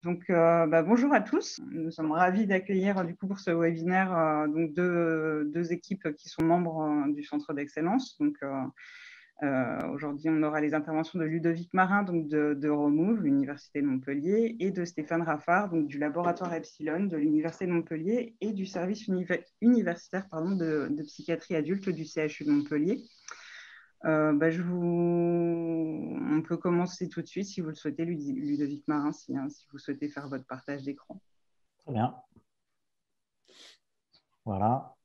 Donc, bonjour à tous. Nous sommes ravis d'accueillir du coup pour ce webinaire donc deux équipes qui sont membres du Centre d'excellence. Donc, aujourd'hui, on aura les interventions de Ludovic Marin, donc de Remove, l'Université de Montpellier, et de Stéphane Raffard, donc du laboratoire Epsilon de l'Université de Montpellier et du service universitaire de psychiatrie adulte du CHU de Montpellier. On peut commencer tout de suite si vous le souhaitez, Ludovic Marin, si vous souhaitez faire votre partage d'écran. Très bien. Voilà.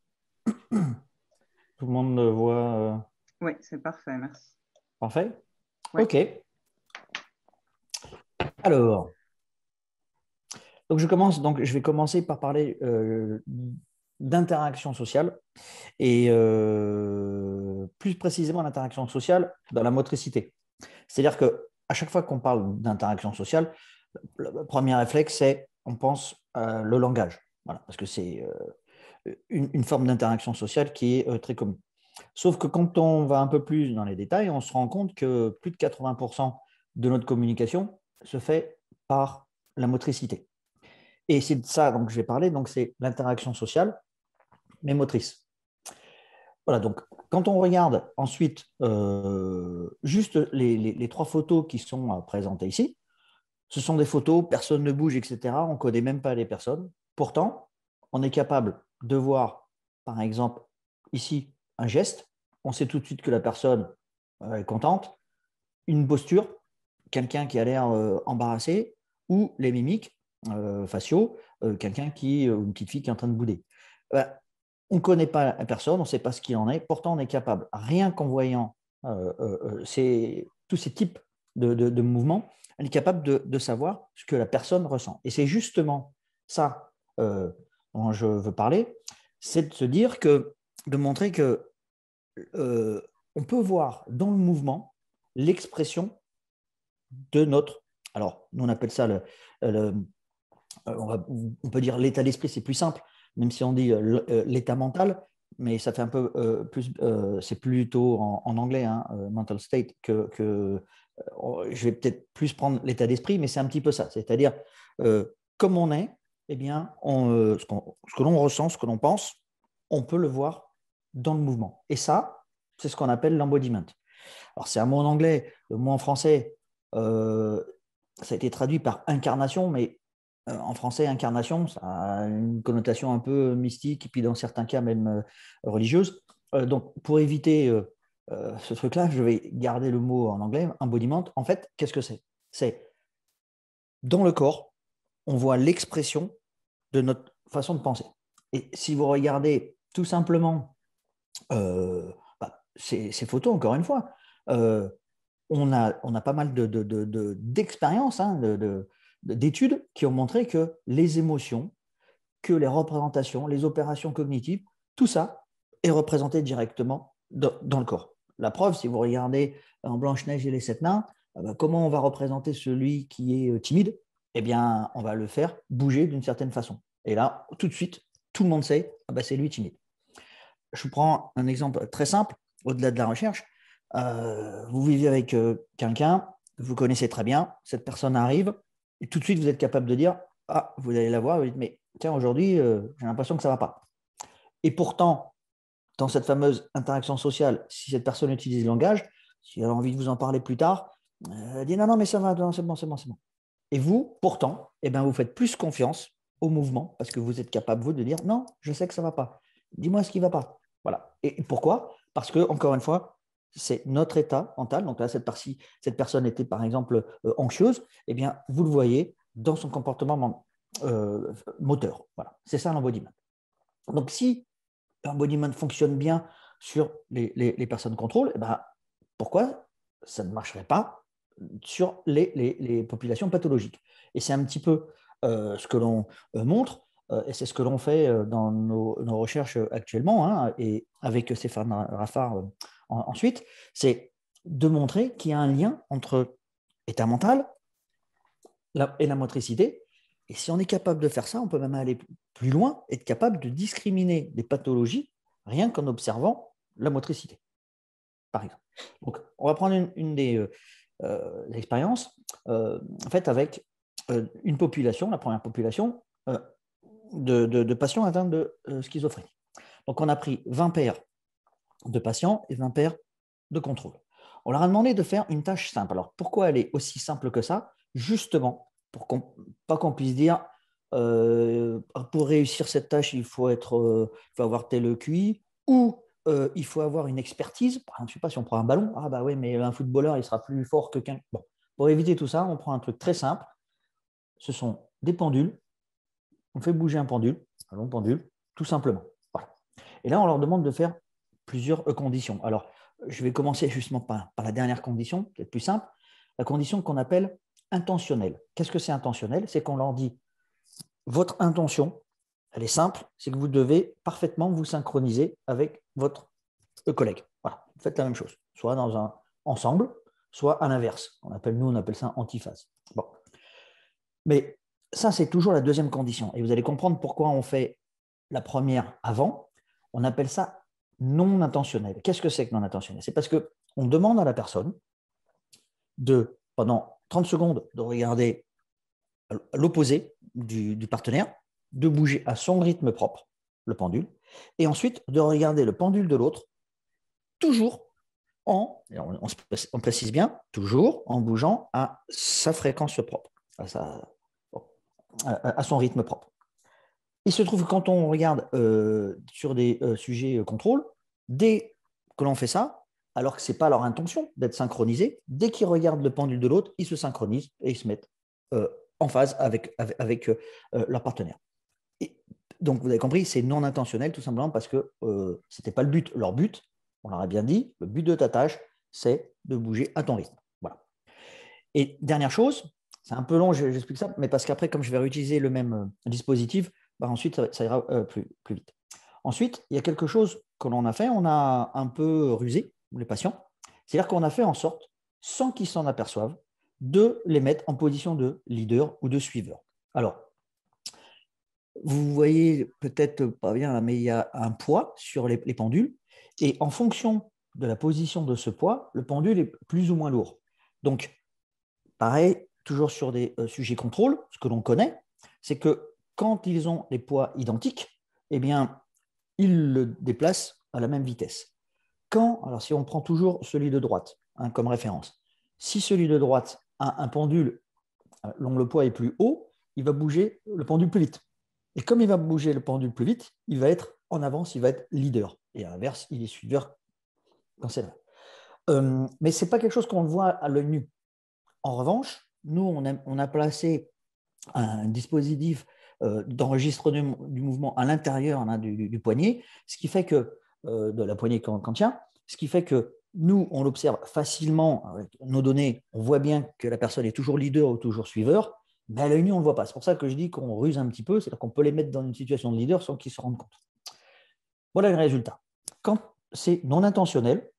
Tout le monde le voit. Oui, c'est parfait, merci. Parfait. Ouais. OK. Alors, donc je vais commencer par parler d'interaction sociale et plus précisément l'interaction sociale dans la motricité. C'est-à-dire qu'à chaque fois qu'on parle d'interaction sociale, le premier réflexe, c'est on pense le langage. Voilà, parce que c'est une forme d'interaction sociale qui est très commune. Sauf que quand on va un peu plus dans les détails, on se rend compte que plus de 80% de notre communication se fait par la motricité. Et c'est de ça dont je vais parler, donc c'est l'interaction sociale, mais motrice. Voilà, donc quand on regarde ensuite juste les trois photos qui sont présentées ici, ce sont des photos, personne ne bouge, etc. On ne connaît même pas les personnes. Pourtant, on est capable de voir, par exemple, ici, un geste. On sait tout de suite que la personne est contente. Une posture, quelqu'un qui a l'air embarrassé, ou les mimiques faciaux, quelqu'un une petite fille qui est en train de bouder. On ne connaît pas la personne, on ne sait pas ce qu'il en est. Pourtant, on est capable, rien qu'en voyant tous ces types de mouvements, on est capable de savoir ce que la personne ressent. Et c'est justement ça dont je veux parler, c'est de se dire de montrer que on peut voir dans le mouvement l'expression de notre. Alors, nous on appelle ça on peut dire l'état d'esprit, c'est plus simple, même si on dit l'état mental, mais ça fait un peu plus, c'est plutôt en anglais, hein, mental state, je vais peut-être plus prendre l'état d'esprit, mais c'est un petit peu ça. C'est-à-dire, comme on est, eh bien, ce que l'on ressent, ce que l'on pense, on peut le voir dans le mouvement. Et ça, c'est ce qu'on appelle l'embodiment. Alors, c'est un mot en anglais, le mot en français, ça a été traduit par incarnation, mais en français, incarnation, ça a une connotation un peu mystique, et puis dans certains cas même religieuse. Donc, pour éviter ce truc-là, je vais garder le mot en anglais, embodiment. En fait, qu'est-ce que c'est? C'est dans le corps, on voit l'expression de notre façon de penser. Et si vous regardez tout simplement ces photos, encore une fois, on a pas mal d'expériences, d'études qui ont montré que les émotions, que les représentations, les opérations cognitives, tout ça est représenté directement dans le corps. La preuve, si vous regardez en Blanche-Neige et les Sept Nains, comment on va représenter celui qui est timide? Eh bien, on va le faire bouger d'une certaine façon. Et là, tout de suite, tout le monde sait, c'est lui timide. Je vous prends un exemple très simple, au-delà de la recherche. Vous vivez avec quelqu'un, vous connaissez très bien, cette personne arrive, et tout de suite, vous êtes capable de dire, vous allez la voir, vous dites, mais tiens, aujourd'hui, j'ai l'impression que ça ne va pas. Et pourtant, dans cette fameuse interaction sociale, si cette personne utilise le langage, si elle a envie de vous en parler plus tard, elle dit, non, mais ça va, c'est bon, c'est bon, c'est bon. Et vous, pourtant, vous faites plus confiance au mouvement, parce que vous êtes capable, vous, de dire, non, je sais que ça ne va pas. Dis-moi ce qui ne va pas. Voilà. Et pourquoi? Parce que, encore une fois, c'est notre état mental. Donc là, cette personne était, par exemple, anxieuse. Eh bien, vous le voyez dans son comportement moteur. Voilà. C'est ça l'embodiment. Donc, si l'embodiment fonctionne bien sur les personnes contrôle, pourquoi ça ne marcherait pas sur les populations pathologiques? Et c'est un petit peu ce que l'on montre, et c'est ce que l'on fait dans nos recherches actuellement, et avec Stéphane Raffard ensuite, c'est de montrer qu'il y a un lien entre état mental et la motricité. Et si on est capable de faire ça, on peut même aller plus loin, être capable de discriminer des pathologies rien qu'en observant la motricité, par exemple. Donc, on va prendre une des expériences faites avec une population, la première population, de patients atteints de schizophrénie. Donc, on a pris 20 paires de patients et 20 paires de contrôle. On leur a demandé de faire une tâche simple. Alors, pourquoi elle est aussi simple que ça? Justement, pour pas qu'on puisse dire, pour réussir cette tâche, il faut avoir tel QI, ou il faut avoir une expertise. Par exemple, je ne sais pas si on prend un ballon, ah bah oui, mais un footballeur, il sera plus fort que quelqu'un. Bon, pour éviter tout ça, on prend un truc très simple. Ce sont des pendules. On fait bouger un pendule, un long pendule, tout simplement. Voilà. Et là, on leur demande de faire plusieurs conditions. Alors, je vais commencer justement par la dernière condition, qui est plus simple, la condition qu'on appelle intentionnelle. Qu'est-ce que c'est intentionnel? C'est qu'on leur dit, votre intention, elle est simple, c'est que vous devez parfaitement vous synchroniser avec votre collègue. Voilà, vous faites la même chose, soit dans un ensemble, soit à l'inverse. On appelle ça antiphase. Bon. Mais ça, c'est toujours la deuxième condition. Et vous allez comprendre pourquoi on fait la première avant. On appelle ça non intentionnel. Qu'est-ce que c'est que non intentionnel? C'est parce qu'on demande à la personne pendant 30 secondes, de regarder à l'opposé du partenaire, de bouger à son rythme propre, le pendule, et ensuite de regarder le pendule de l'autre, toujours on précise bien, toujours en bougeant à sa fréquence propre, à son rythme propre. Il se trouve que quand on regarde sur des sujets contrôle, dès que l'on fait ça, alors que ce n'est pas leur intention d'être synchronisés, dès qu'ils regardent le pendule de l'autre, ils se synchronisent et ils se mettent en phase avec leur partenaire. Et donc, vous avez compris, c'est non intentionnel tout simplement parce que ce n'était pas le but. Leur but, on leur a bien dit, le but de ta tâche, c'est de bouger à ton rythme. Voilà. Et dernière chose, c'est un peu long, j'explique ça, mais parce qu'après, comme je vais réutiliser le même dispositif, ensuite, ça ira plus vite. Ensuite, il y a quelque chose que l'on a fait, on a un peu rusé les patients, c'est-à-dire qu'on a fait en sorte, sans qu'ils s'en aperçoivent, de les mettre en position de leader ou de suiveur. Alors, vous voyez peut-être pas bien, mais il y a un poids sur les pendules, et en fonction de la position de ce poids, le pendule est plus ou moins lourd. Donc, pareil, toujours sur des sujets contrôle, ce que l'on connaît, c'est que quand ils ont des poids identiques, eh bien, ils le déplacent à la même vitesse. Alors si on prend toujours celui de droite comme référence, si celui de droite a un pendule dont le poids est plus haut, il va bouger le pendule plus vite. Et comme il va bouger le pendule plus vite, il va être en avance, il va être leader. Et à l'inverse, il est suiveur quand c'est là. Mais ce n'est pas quelque chose qu'on voit à l'œil nu. En revanche, nous, on a placé un dispositif d'enregistrement du mouvement à l'intérieur du poignet, ce qui fait que, de la poignée qu'on tient, ce qui fait que nous, on l'observe facilement avec nos données, on voit bien que la personne est toujours leader ou toujours suiveur, mais à l'œil nu, on ne le voit pas. C'est pour ça que je dis qu'on ruse un petit peu, c'est-à-dire qu'on peut les mettre dans une situation de leader sans qu'ils se rendent compte. Voilà le résultat. Quand c'est non intentionnel,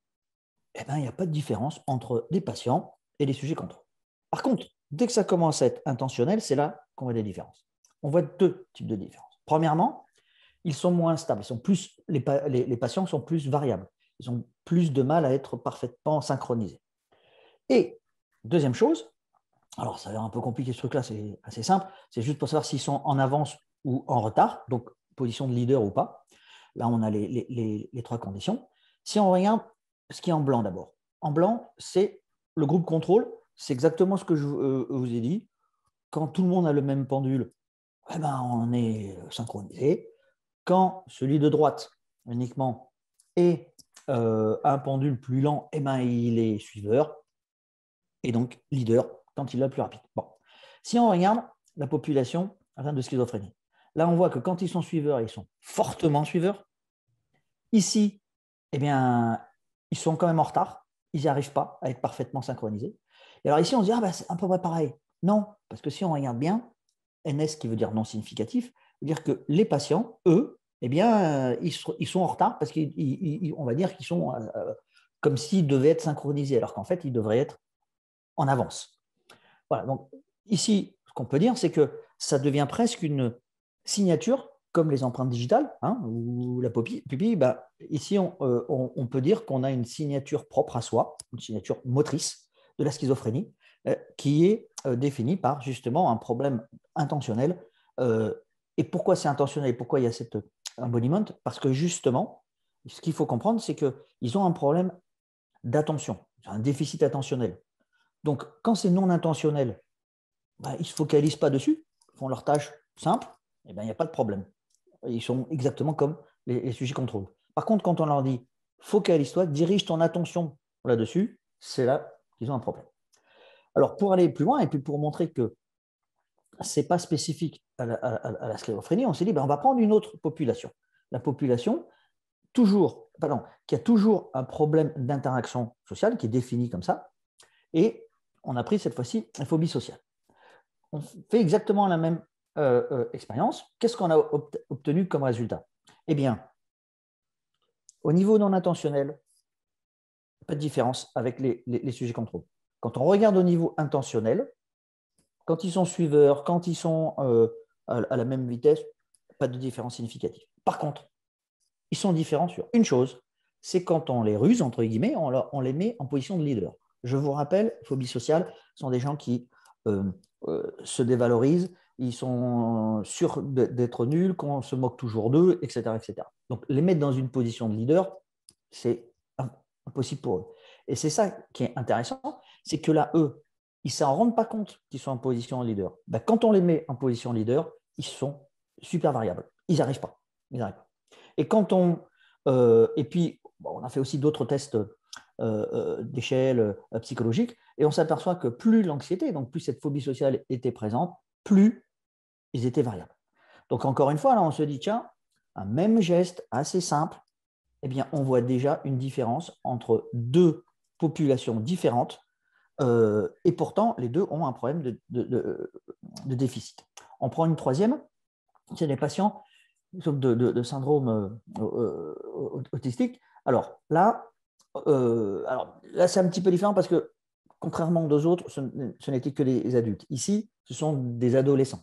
eh ben, il n'y a pas de différence entre les patients et les sujets contrôle. Par contre, dès que ça commence à être intentionnel, c'est là qu'on voit des différences. On voit deux types de différences. Premièrement, ils sont moins stables. Les patients sont plus variables. Ils ont plus de mal à être parfaitement synchronisés. Et deuxième chose, alors ça a l'air un peu compliqué ce truc-là, c'est assez simple, c'est juste pour savoir s'ils sont en avance ou en retard, donc position de leader ou pas. Là, on a les trois conditions. Si on regarde ce qui est en blanc d'abord. En blanc, c'est le groupe contrôle, c'est exactement ce que je vous ai dit. Quand tout le monde a le même pendule, eh ben, on est synchronisé. Quand celui de droite uniquement est un pendule plus lent, eh ben, il est suiveur et donc leader quand il est le plus rapide. Bon. Si on regarde la population atteinte de schizophrénie, là on voit que quand ils sont suiveurs, ils sont fortement suiveurs. Ici, eh bien, ils sont quand même en retard, ils n'y arrivent pas à être parfaitement synchronisés. Et alors ici, on se dit, ah ben, c'est un peu près pareil. Non, parce que si on regarde bien, NS qui veut dire non significatif, veut dire que les patients, eux, eh bien, ils sont en retard parce qu'on va dire qu'ils sont comme s'ils devaient être synchronisés, alors qu'en fait, ils devraient être en avance. Voilà, donc ici, ce qu'on peut dire, c'est que ça devient presque une signature, comme les empreintes digitales, ou la pupille. Ben, ici, on peut dire qu'on a une signature propre à soi, une signature motrice de la schizophrénie, qui est définie par justement un problème intentionnel. Et pourquoi c'est intentionnel et pourquoi il y a cet embodiment? Parce que justement, ce qu'il faut comprendre, c'est qu'ils ont un problème d'attention, un déficit attentionnel. Donc, quand c'est non intentionnel, ils ne se focalisent pas dessus, ils font leur tâche simple, et bien, il n'y a pas de problème. Ils sont exactement comme les sujets contrôle. Par contre, quand on leur dit focalise-toi, dirige ton attention là-dessus, c'est là qu'ils ont un problème. Alors, pour aller plus loin et puis pour montrer que ce n'est pas spécifique à la schizophrénie, on s'est dit, on va prendre une autre population. La population qui a toujours un problème d'interaction sociale, qui est défini comme ça, et on a pris cette fois-ci la phobie sociale. On fait exactement la même expérience. Qu'est-ce qu'on a obtenu comme résultat? Eh bien, au niveau non intentionnel, pas de différence avec les sujets contrôle. Quand on regarde au niveau intentionnel, quand ils sont suiveurs, quand ils sont à la même vitesse, pas de différence significative. Par contre, ils sont différents sur une chose, c'est quand on les ruse, entre guillemets, on les met en position de leader. Je vous rappelle, phobie sociale sont des gens qui se dévalorisent, ils sont sûrs d'être nuls, qu'on se moque toujours d'eux, etc., etc. Donc, les mettre dans une position de leader, c'est impossible pour eux. Et c'est ça qui est intéressant, c'est que là, eux, ils ne s'en rendent pas compte qu'ils sont en position de leader. Quand on les met en position de leader, ils sont super variables. Ils n'y arrivent pas. Et quand et puis, on a fait aussi d'autres tests d'échelle psychologique, et on s'aperçoit que plus l'anxiété, donc plus cette phobie sociale était présente, plus ils étaient variables. Donc encore une fois, là, on se dit, tiens, un même geste assez simple, eh bien, on voit déjà une différence entre deux populations différentes, et pourtant, les deux ont un problème de déficit. On prend une troisième, c'est les patients de syndrome autistique. Alors là, c'est un petit peu différent parce que, contrairement aux deux autres, ce n'était que les adultes. Ici, ce sont des adolescents.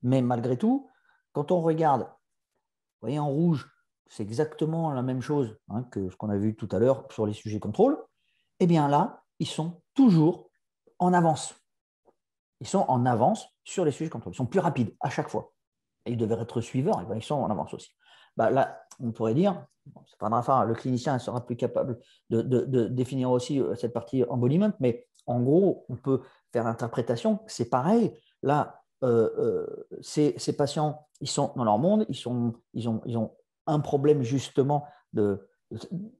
Mais malgré tout, quand on regarde, vous voyez en rouge, c'est exactement la même chose que ce qu'on a vu tout à l'heure sur les sujets contrôle. Eh bien là, ils sont toujours en avance. Ils sont en avance sur les sujets contrôle. Ils sont plus rapides à chaque fois. Et ils devaient être suiveurs, et bien ils sont en avance aussi. Là, on pourrait dire, c'est pas grave, le clinicien sera plus capable de définir aussi cette partie embodiment, mais en gros, on peut faire l'interprétation, c'est pareil. Là, ces patients, ils sont dans leur monde, ils ont un problème justement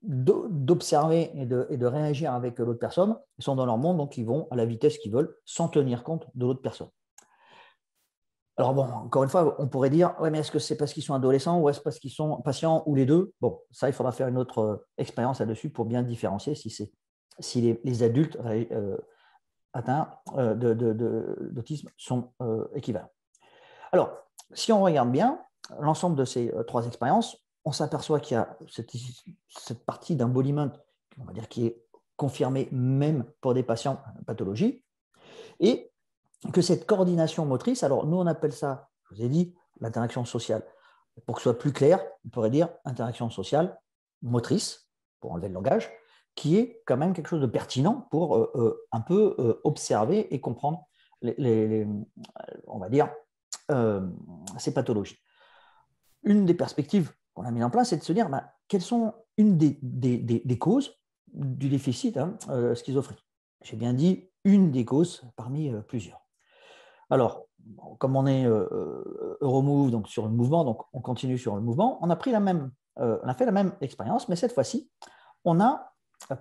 d'observer et de réagir avec l'autre personne. Ils sont dans leur monde, donc ils vont à la vitesse qu'ils veulent, sans tenir compte de l'autre personne. Alors bon, encore une fois, on pourrait dire, ouais, mais est-ce que c'est parce qu'ils sont adolescents ou est-ce parce qu'ils sont patients ou les deux? Bon, ça, il faudra faire une autre expérience là-dessus pour bien différencier si les adultes atteints d'autisme sont équivalents. Alors, si on regarde bien l'ensemble de ces trois expériences, on s'aperçoit qu'il y a cette partie d'embodiment, on va dire, qui est confirmée même pour des patients pathologie, et que cette coordination motrice, alors nous on appelle ça, je vous ai dit, l'interaction sociale. Pour que ce soit plus clair, on pourrait dire interaction sociale motrice, pour enlever le langage, qui est quand même quelque chose de pertinent pour un peu observer et comprendre on va dire, ces pathologies. Une des perspectives qu'on a mis en place, c'est de se dire quelles sont une des causes du déficit schizophrénique. J'ai bien dit une des causes parmi plusieurs. Alors, comme on est Euromove, donc sur le mouvement, donc on continue sur le mouvement, on a fait la même expérience, mais cette fois-ci, on a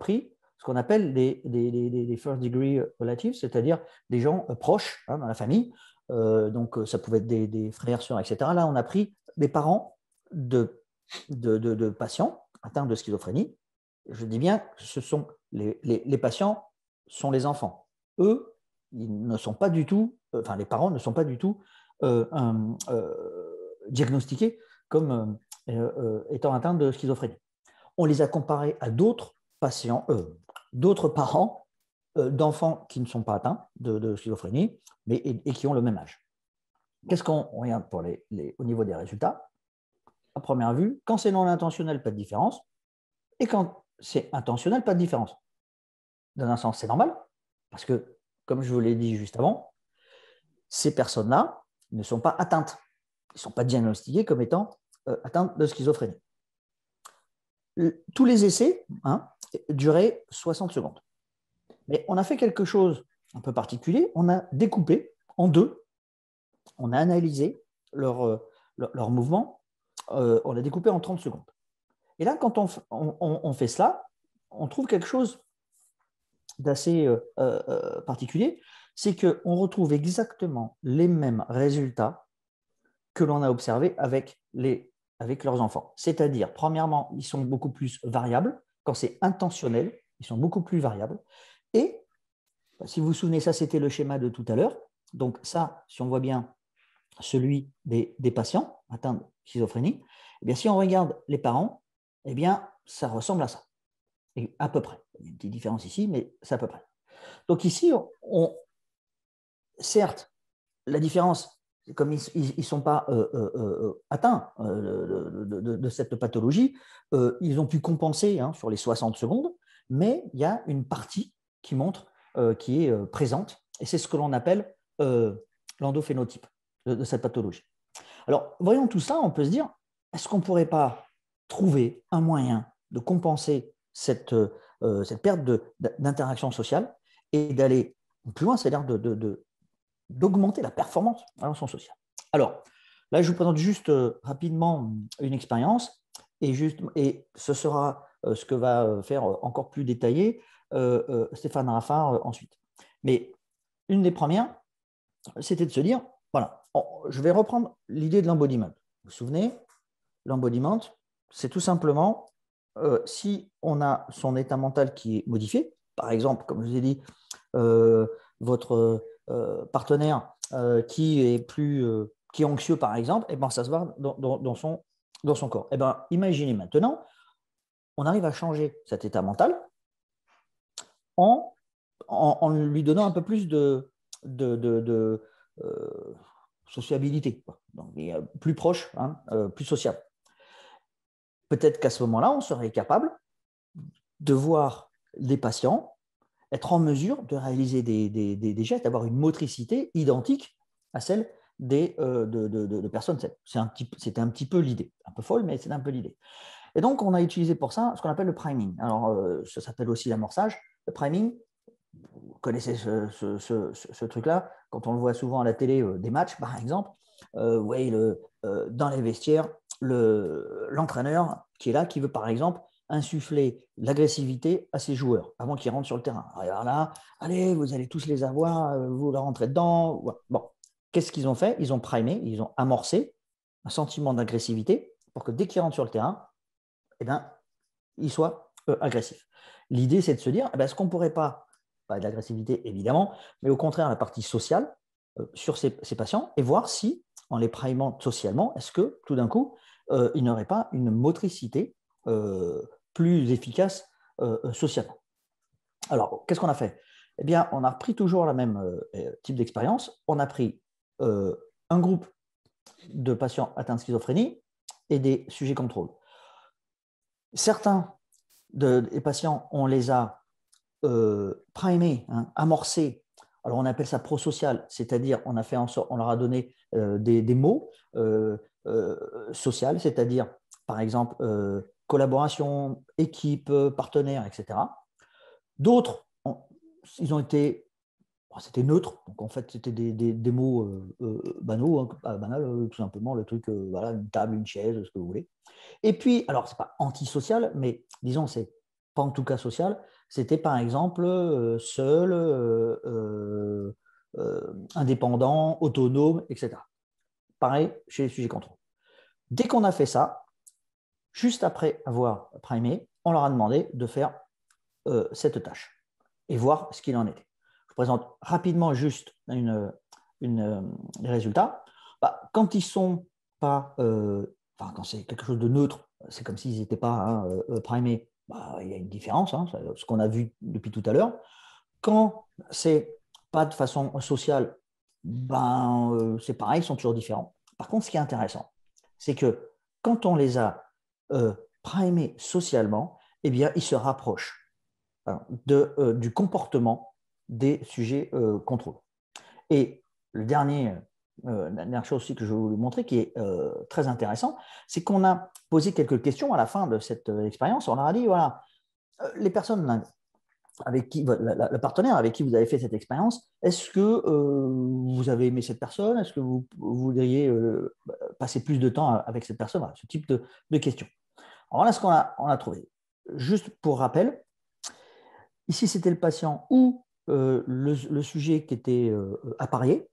pris ce qu'on appelle des first degree relatives, c'est-à-dire des gens proches dans la famille, donc ça pouvait être des frères, sœurs, etc. Là, on a pris des parents de patients atteints de schizophrénie. Je dis bien que ce sont les patients sont les enfants. Eux, ils ne sont pas du tout, les parents ne sont pas du tout diagnostiqués comme étant atteints de schizophrénie. On les a comparés à d'autres patients, d'autres parents d'enfants qui ne sont pas atteints de schizophrénie, mais et qui ont le même âge. Qu'est-ce qu'on regarde au niveau des résultats? À première vue, quand c'est non intentionnel, pas de différence, et quand c'est intentionnel, pas de différence. Dans un sens, c'est normal, parce que comme je vous l'ai dit juste avant, ces personnes-là ne sont pas atteintes. Ils ne sont pas diagnostiqués comme étant atteintes de schizophrénie. Tous les essais duraient 60 secondes. Mais on a fait quelque chose un peu particulier. On a découpé en deux. On a analysé leur mouvement. On a découpé en 30 secondes. Et là, quand on fait cela, on trouve quelque chose d'assez particulier. C'est qu'on retrouve exactement les mêmes résultats que l'on a observés avec leurs enfants. C'est-à-dire, premièrement, ils sont beaucoup plus variables. Quand c'est intentionnel, ils sont beaucoup plus variables. Et, si vous vous souvenez, ça, c'était le schéma de tout à l'heure. Donc ça, si on voit bien celui des patients atteints de schizophrénie, eh bien, si on regarde les parents, eh bien, ça ressemble à ça. Et à peu près. Il y a une petite différence ici, mais c'est à peu près. Donc ici, certes, la différence, comme ils ne sont pas atteints de cette pathologie, ils ont pu compenser sur les 60 secondes, mais il y a une partie qui montre, qui est présente, et c'est ce que l'on appelle l'endophénotype de cette pathologie. Alors, voyons tout ça, on peut se dire, est-ce qu'on ne pourrait pas trouver un moyen de compenser cette perte d'interaction sociale et d'aller plus loin, c'est-à-dire d'augmenter la performance de la relation sociale. Alors, là, je vous présente juste rapidement une expérience et ce sera ce que va faire encore plus détaillé Stéphane Raffard ensuite. Mais une des premières, c'était de se dire, voilà, je vais reprendre l'idée de l'embodiment. Vous vous souvenez, l'embodiment, c'est tout simplement si on a son état mental qui est modifié, par exemple, comme je vous ai dit, votre partenaire qui est anxieux, par exemple, et ben, ça se voit dans son corps. Et ben, imaginez maintenant, on arrive à changer cet état mental en lui donnant un peu plus de sociabilité, donc, plus proche, plus sociable. Peut-être qu'à ce moment-là, on serait capable de voir les patients être en mesure de réaliser des gestes, d'avoir une motricité identique à celle de personnes saines. C'était un petit peu l'idée, un peu folle, mais c'est un peu l'idée. Et donc, on a utilisé pour ça ce qu'on appelle le priming. Alors, ça s'appelle aussi l'amorçage. Le priming, vous connaissez ce truc-là, quand on le voit souvent à la télé, des matchs, par exemple, vous voyez dans les vestiaires, l'entraîneur qui est là, qui veut, par exemple, insuffler l'agressivité à ses joueurs avant qu'ils rentrent sur le terrain. Alors là, allez, vous allez tous les avoir, vous leur rentrez dedans. Ouais. Bon, qu'est-ce qu'ils ont fait? Ils ont primé, ils ont amorcé un sentiment d'agressivité pour que dès qu'ils rentrent sur le terrain, eh bien, ils soient agressifs. L'idée, c'est de se dire, est-ce qu'on ne pourrait pas de l'agressivité évidemment, mais au contraire la partie sociale sur ces patients et voir si, en les primant socialement, est-ce que tout d'un coup, il n'y aurait pas une motricité plus efficace socialement. Alors, qu'est-ce qu'on a fait? Eh bien, on a repris toujours le même type d'expérience. On a pris un groupe de patients atteints de schizophrénie et des sujets contrôle. Certains des patients, on les a primés, amorcés. Alors, on appelle ça prosocial, c'est-à-dire on leur a donné des mots social, c'est-à-dire, par exemple, collaboration, équipe, partenaire, etc. D'autres, ils ont été, c'était neutre, donc en fait, c'était des mots banaux, banal, tout simplement, le truc, voilà, une table, une chaise, ce que vous voulez. Et puis, alors, c'est pas antisocial, mais disons, c'est pas en tout cas social, c'était par exemple seul, indépendant, autonome, etc. Pareil chez les sujets contrôle. Dès qu'on a fait ça, juste après avoir primé, on leur a demandé de faire cette tâche et voir ce qu'il en était. Je vous présente rapidement juste les résultats. Quand ils sont pas, quand c'est quelque chose de neutre, c'est comme s'ils n'étaient pas primés, il y a une différence, ce qu'on a vu depuis tout à l'heure. Quand c'est pas de façon sociale, c'est pareil, ils sont toujours différents. Par contre, ce qui est intéressant, c'est que quand on les a primés socialement, eh bien, ils se rapprochent du comportement des sujets contrôle. Et la dernière chose aussi que je vais vous montrer qui est très intéressant, c'est qu'on a posé quelques questions à la fin de cette expérience. On leur a dit, voilà, les personnes avec qui, le partenaire avec qui vous avez fait cette expérience, est-ce que vous avez aimé cette personne? Est-ce que vous voudriez passer plus de temps avec cette personne? Voilà, ce type de questions. Alors voilà ce qu'on a trouvé. Juste pour rappel, ici c'était le patient ou le sujet qui était apparié.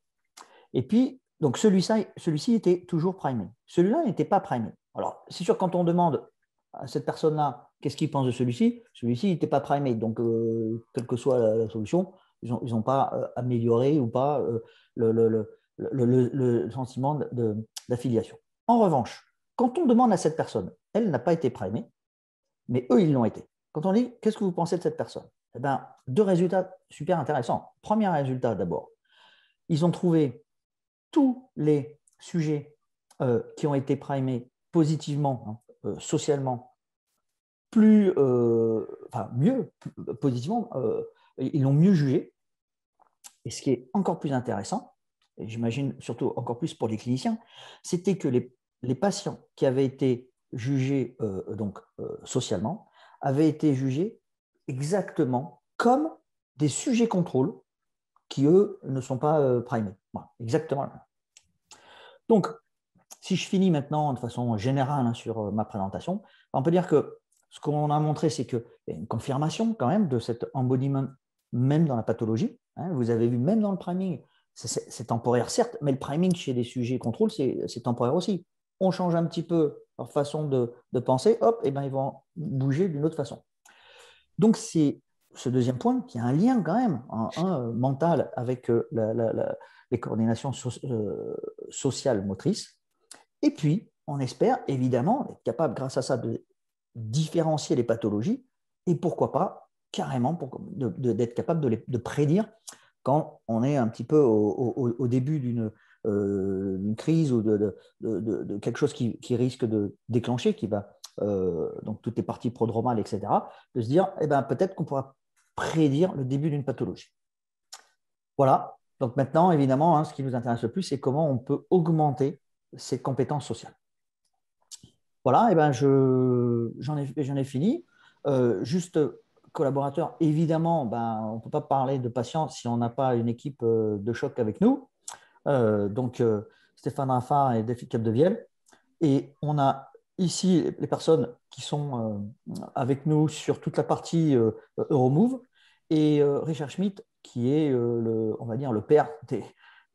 Et puis, donc celui-ci était toujours primé. Celui-là n'était pas primé. Alors, c'est sûr, quand on demande à cette personne-là qu'est-ce qu'il pense de celui-ci n'était pas primé. Donc, quelle que soit la solution, ils n'ont pas amélioré ou pas le sentiment d'affiliation. En revanche, quand on demande à cette personne, elle n'a pas été primée, mais eux, ils l'ont été. Quand on dit qu'est-ce que vous pensez de cette personne? Eh bien, deux résultats super intéressants. Premier résultat d'abord, ils ont trouvé tous les sujets qui ont été primés positivement, socialement, mieux, positivement, ils l'ont mieux jugé. Et ce qui est encore plus intéressant, et j'imagine surtout encore plus pour les cliniciens, c'était que les patients qui avaient été jugés socialement avaient été jugés exactement comme des sujets contrôle qui, eux, ne sont pas primés. Voilà, exactement. Donc, si je finis maintenant de façon générale sur ma présentation, on peut dire que ce qu'on a montré, c'est qu'il y a une confirmation quand même de cet embodiment, même dans la pathologie. Vous avez vu, même dans le priming, c'est temporaire certes, mais le priming chez les sujets contrôle, c'est temporaire aussi. On change un petit peu leur façon de penser, hop, et ben ils vont bouger d'une autre façon. Donc, c'est ce deuxième point qui a un lien quand même mental avec les coordinations sociales motrices. Et puis, on espère évidemment être capable, grâce à ça, de différencier les pathologies et pourquoi pas carrément d'être capable de prédire quand on est un petit peu au début d'une crise ou de quelque chose qui risque de déclencher, qui va, donc toutes les parties prodromales, etc., de se dire, eh ben, peut-être qu'on pourra prédire le début d'une pathologie. Voilà. Donc maintenant, évidemment, ce qui nous intéresse le plus, c'est comment on peut augmenter ces compétences sociales. Voilà, et ben j'en ai fini. Juste collaborateur, évidemment, on ne peut pas parler de patients si on n'a pas une équipe de choc avec nous. Donc, Stéphane Raffard et Delphine Capdevielle. Et on a ici les personnes qui sont avec nous sur toute la partie Euromove et Richard Schmidt, qui est, on va dire, le père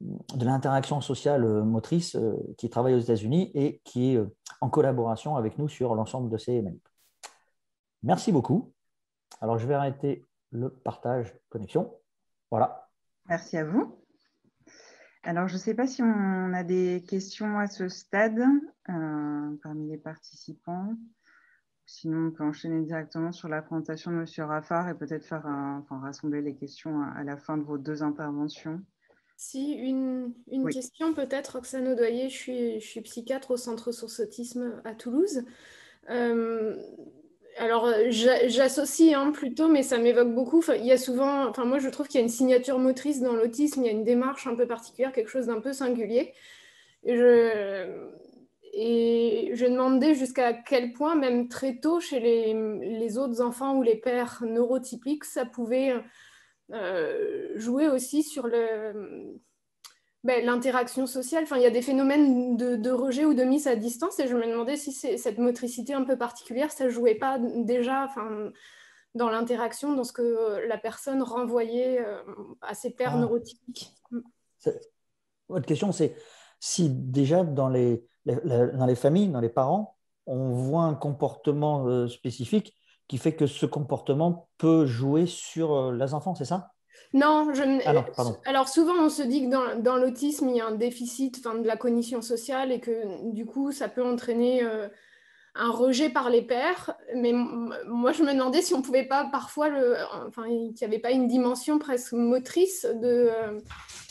de l'interaction sociale motrice qui travaille aux États-Unis et qui est en collaboration avec nous sur l'ensemble de ces manips. Merci beaucoup. Alors, je vais arrêter le partage connexion. Voilà. Merci à vous. Alors, je ne sais pas si on a des questions à ce stade parmi les participants. Sinon, on peut enchaîner directement sur la présentation de M. Raffard et peut-être rassembler les questions à la fin de vos deux interventions. Si, une oui. Question peut-être, Roxane Audoyer, je suis psychiatre au Centre Source Autisme à Toulouse. Alors, j'associe plutôt, mais ça m'évoque beaucoup. Il y a souvent, moi je trouve qu'il y a une signature motrice dans l'autisme, il y a une démarche un peu particulière, quelque chose d'un peu singulier. Et je demandais jusqu'à quel point, même très tôt, chez les autres enfants ou les pères neurotypiques, ça pouvait jouer aussi sur l'interaction sociale. Enfin, il y a des phénomènes de rejet ou de mise à distance et je me demandais si cette motricité un peu particulière, ça ne jouait pas déjà dans l'interaction, dans ce que la personne renvoyait à ses pairs neurotypiques. Votre question, c'est si déjà dans les familles, dans les parents, on voit un comportement spécifique qui fait que ce comportement peut jouer sur les enfants, c'est ça ? Non, alors souvent on se dit que dans l'autisme, il y a un déficit de la cognition sociale et que du coup, ça peut entraîner un rejet par les pairs. Mais moi, je me demandais si on ne pouvait pas parfois, qu'il n'y avait pas une dimension presque motrice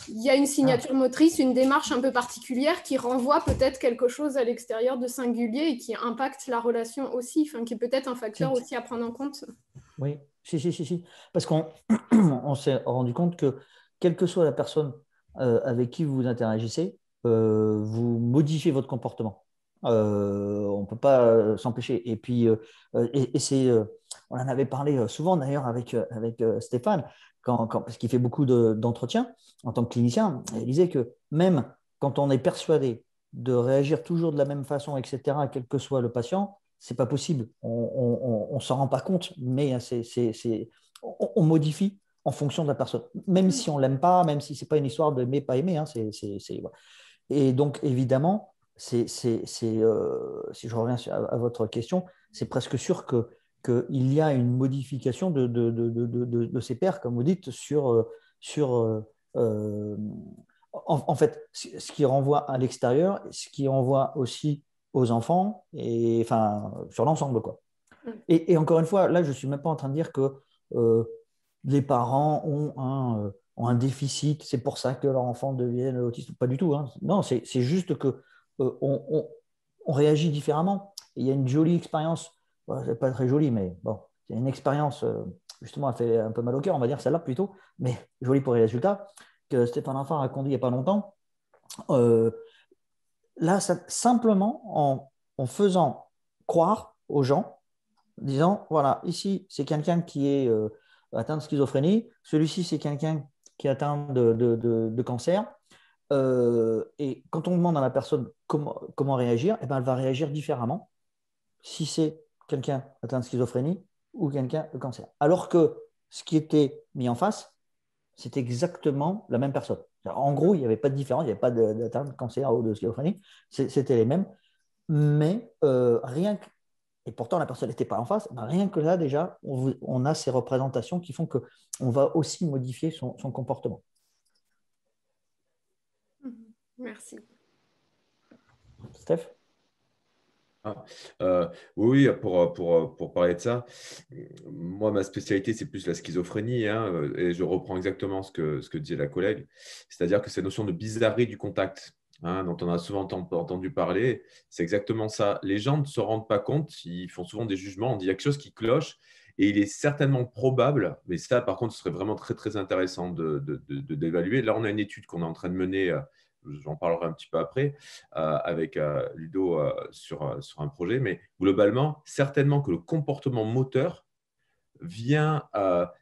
il y a une signature motrice, une démarche un peu particulière qui renvoie peut-être quelque chose à l'extérieur de singulier et qui impacte la relation aussi, qui est peut-être un facteur aussi à prendre en compte. Oui, Si. Parce qu'on on s'est rendu compte que, quelle que soit la personne avec qui vous interagissez, vous modifiez votre comportement. On ne peut pas s'empêcher. Et puis, on en avait parlé souvent d'ailleurs avec Stéphane, parce qu'il fait beaucoup d'entretiens en tant que clinicien. Il disait que même quand on est persuadé de réagir toujours de la même façon, etc., quel que soit le patient, c'est pas possible. On ne s'en rend pas compte, mais on modifie en fonction de la personne. Même si on ne l'aime pas, même si ce n'est pas une histoire d'aimer, pas aimer. Hein, voilà. Et donc, évidemment, si je reviens à votre question, c'est presque sûr qu'il y a une modification de ces pairs, comme vous dites, en fait, ce qui renvoie à l'extérieur, ce qui renvoie aussi aux enfants, et enfin, sur l'ensemble, quoi. Et encore une fois, là, je ne suis même pas en train de dire que les parents ont un déficit, c'est pour ça que leur enfant devient autiste. Pas du tout. Hein. Non, c'est juste que on réagit différemment. Et il y a une jolie expérience, bon, c'est pas très joli, mais bon, c'est une expérience, justement, elle fait un peu mal au cœur, on va dire celle-là plutôt, mais jolie pour les résultats, que Stéphane Raffin a conduit il n'y a pas longtemps. Là, simplement en faisant croire aux gens, disant, voilà, ici, c'est quelqu'un qui est atteint de schizophrénie, celui-ci, c'est quelqu'un qui est atteint de cancer. Et quand on demande à la personne comment réagir, eh ben, elle va réagir différemment si c'est quelqu'un atteint de schizophrénie ou quelqu'un de cancer. Alors que ce qui était mis en face, c'était exactement la même personne. En gros, il n'y avait pas de différence, il n'y avait pas d'atteinte de cancer ou de schizophrénie, c'était les mêmes. Mais rien que, et pourtant la personne n'était pas en face, ben rien que là déjà, on a ces représentations qui font qu'on va aussi modifier son comportement. Merci. Steph? Oui, pour parler de ça, moi, ma spécialité, c'est plus la schizophrénie, hein, et je reprends exactement ce que disait la collègue, c'est-à-dire que cette notion de bizarrerie du contact, hein, dont on a souvent entendu parler, c'est exactement ça. Les gens ne se rendent pas compte, ils font souvent des jugements, on dit qu'il y a quelque chose qui cloche, et il est certainement probable, mais ça, par contre, ce serait vraiment très, très intéressant d'évaluer. Là, on a une étude qu'on est en train de mener, j'en parlerai un petit peu après, avec Ludo sur un projet, mais globalement, certainement que le comportement moteur vient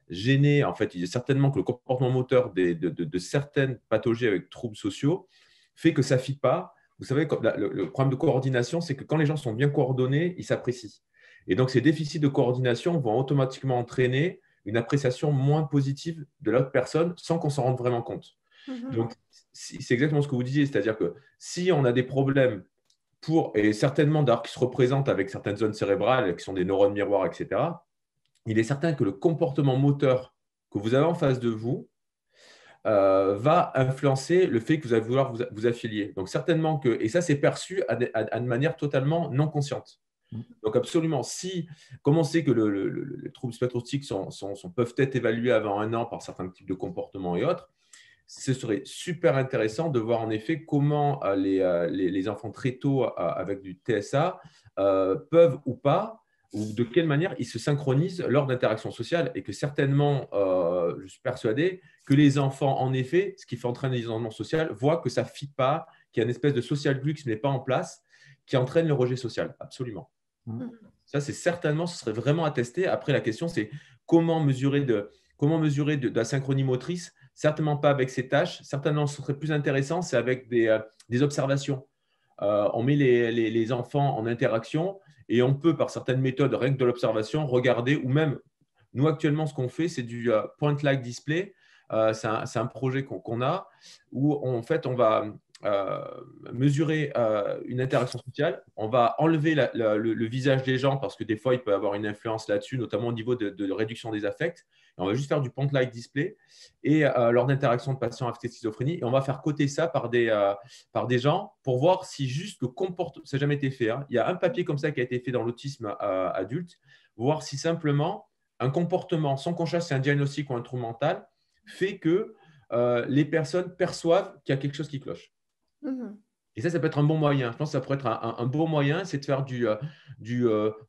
gêner, en fait, il y a certainement que le comportement moteur de certaines pathologies avec troubles sociaux fait que ça ne fit pas. Vous savez, le problème de coordination, c'est que quand les gens sont bien coordonnés, ils s'apprécient. Et donc, ces déficits de coordination vont automatiquement entraîner une appréciation moins positive de l'autre personne sans qu'on s'en rende vraiment compte. Donc, c'est exactement ce que vous disiez, c'est-à-dire que si on a des problèmes et certainement d'ailleurs qui se représentent avec certaines zones cérébrales qui sont des neurones miroirs, etc., il est certain que le comportement moteur que vous avez en face de vous va influencer le fait que vous allez vouloir vous affilier. Donc, certainement que, et ça, c'est perçu à une manière totalement non consciente. Donc, absolument, comme on sait que les troubles spectre autistiques peuvent être évalués avant 1 an par certains types de comportements et autres, ce serait super intéressant de voir en effet comment les enfants très tôt avec du TSA peuvent ou pas, ou de quelle manière ils se synchronisent lors d'interactions sociales, et que certainement, je suis persuadé que les enfants, en effet, ce qui fait entraîner l'isolement social, voient que ça ne fit pas, qu'il y a une espèce de social glue qui n'est pas en place, qui entraîne le rejet social. Absolument. Ça, c'est certainement, ce serait vraiment à tester. Après, la question, c'est comment mesurer de la synchronie motrice. Certainement pas avec ces tâches. Certainement, ce serait plus intéressant, c'est avec des observations. On met les enfants en interaction et on peut, par certaines méthodes, rien que de l'observation, regarder, ou même, nous actuellement, ce qu'on fait, c'est du point-like display. C'est un projet qu'on a où, en fait, on va mesurer une interaction sociale. On va enlever le visage des gens parce que des fois, il peut avoir une influence là-dessus, notamment au niveau de réduction des affects. Et on va juste faire du point-like display et lors d'interaction de patients avec schizophrénie. Et on va faire coter ça par des gens pour voir si juste le comportement, ça n'a jamais été fait. Hein. Il y a un papier comme ça qui a été fait dans l'autisme adulte, voir si simplement un comportement, sans qu'on cherche si c'est un diagnostic ou un trouble mental, fait que les personnes perçoivent qu'il y a quelque chose qui cloche. Et ça peut être un bon moyen. Je pense que ça pourrait être un bon moyen, c'est de faire du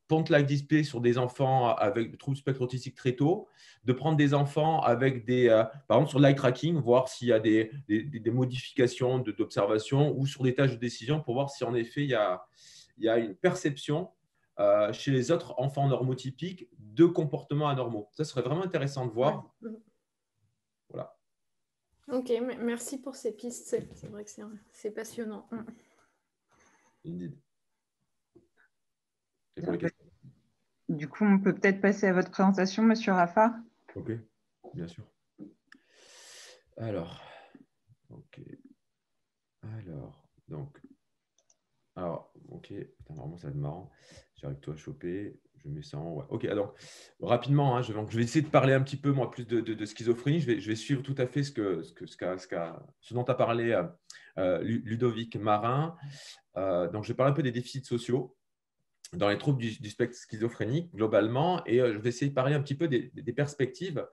point-like display sur des enfants avec des troubles du spectre autistique très tôt, de prendre des enfants avec par exemple sur l'eye tracking, voir s'il y a des modifications d'observation ou sur des tâches de décision pour voir si en effet il y a une perception chez les autres enfants normotypiques de comportements anormaux. Ça serait vraiment intéressant de voir. Ouais. Voilà. Ok, merci pour ces pistes. C'est vrai que c'est passionnant. Indeed. Du coup, on peut peut-être passer à votre présentation, Monsieur Raffard. Ok, bien sûr. Alors, ok. Putain, normalement, ça va être marrant. J'arrive toi à choper. Je mets ça en. Ouais. Ok, alors, rapidement, hein, je vais essayer de parler un petit peu, moi, plus de schizophrénie. Je vais suivre tout à fait ce dont a parlé Ludovic Marin. Donc, je vais parler un peu des déficits sociaux dans les troubles du spectre schizophrénique, globalement, et je vais essayer de parler un petit peu des perspectives,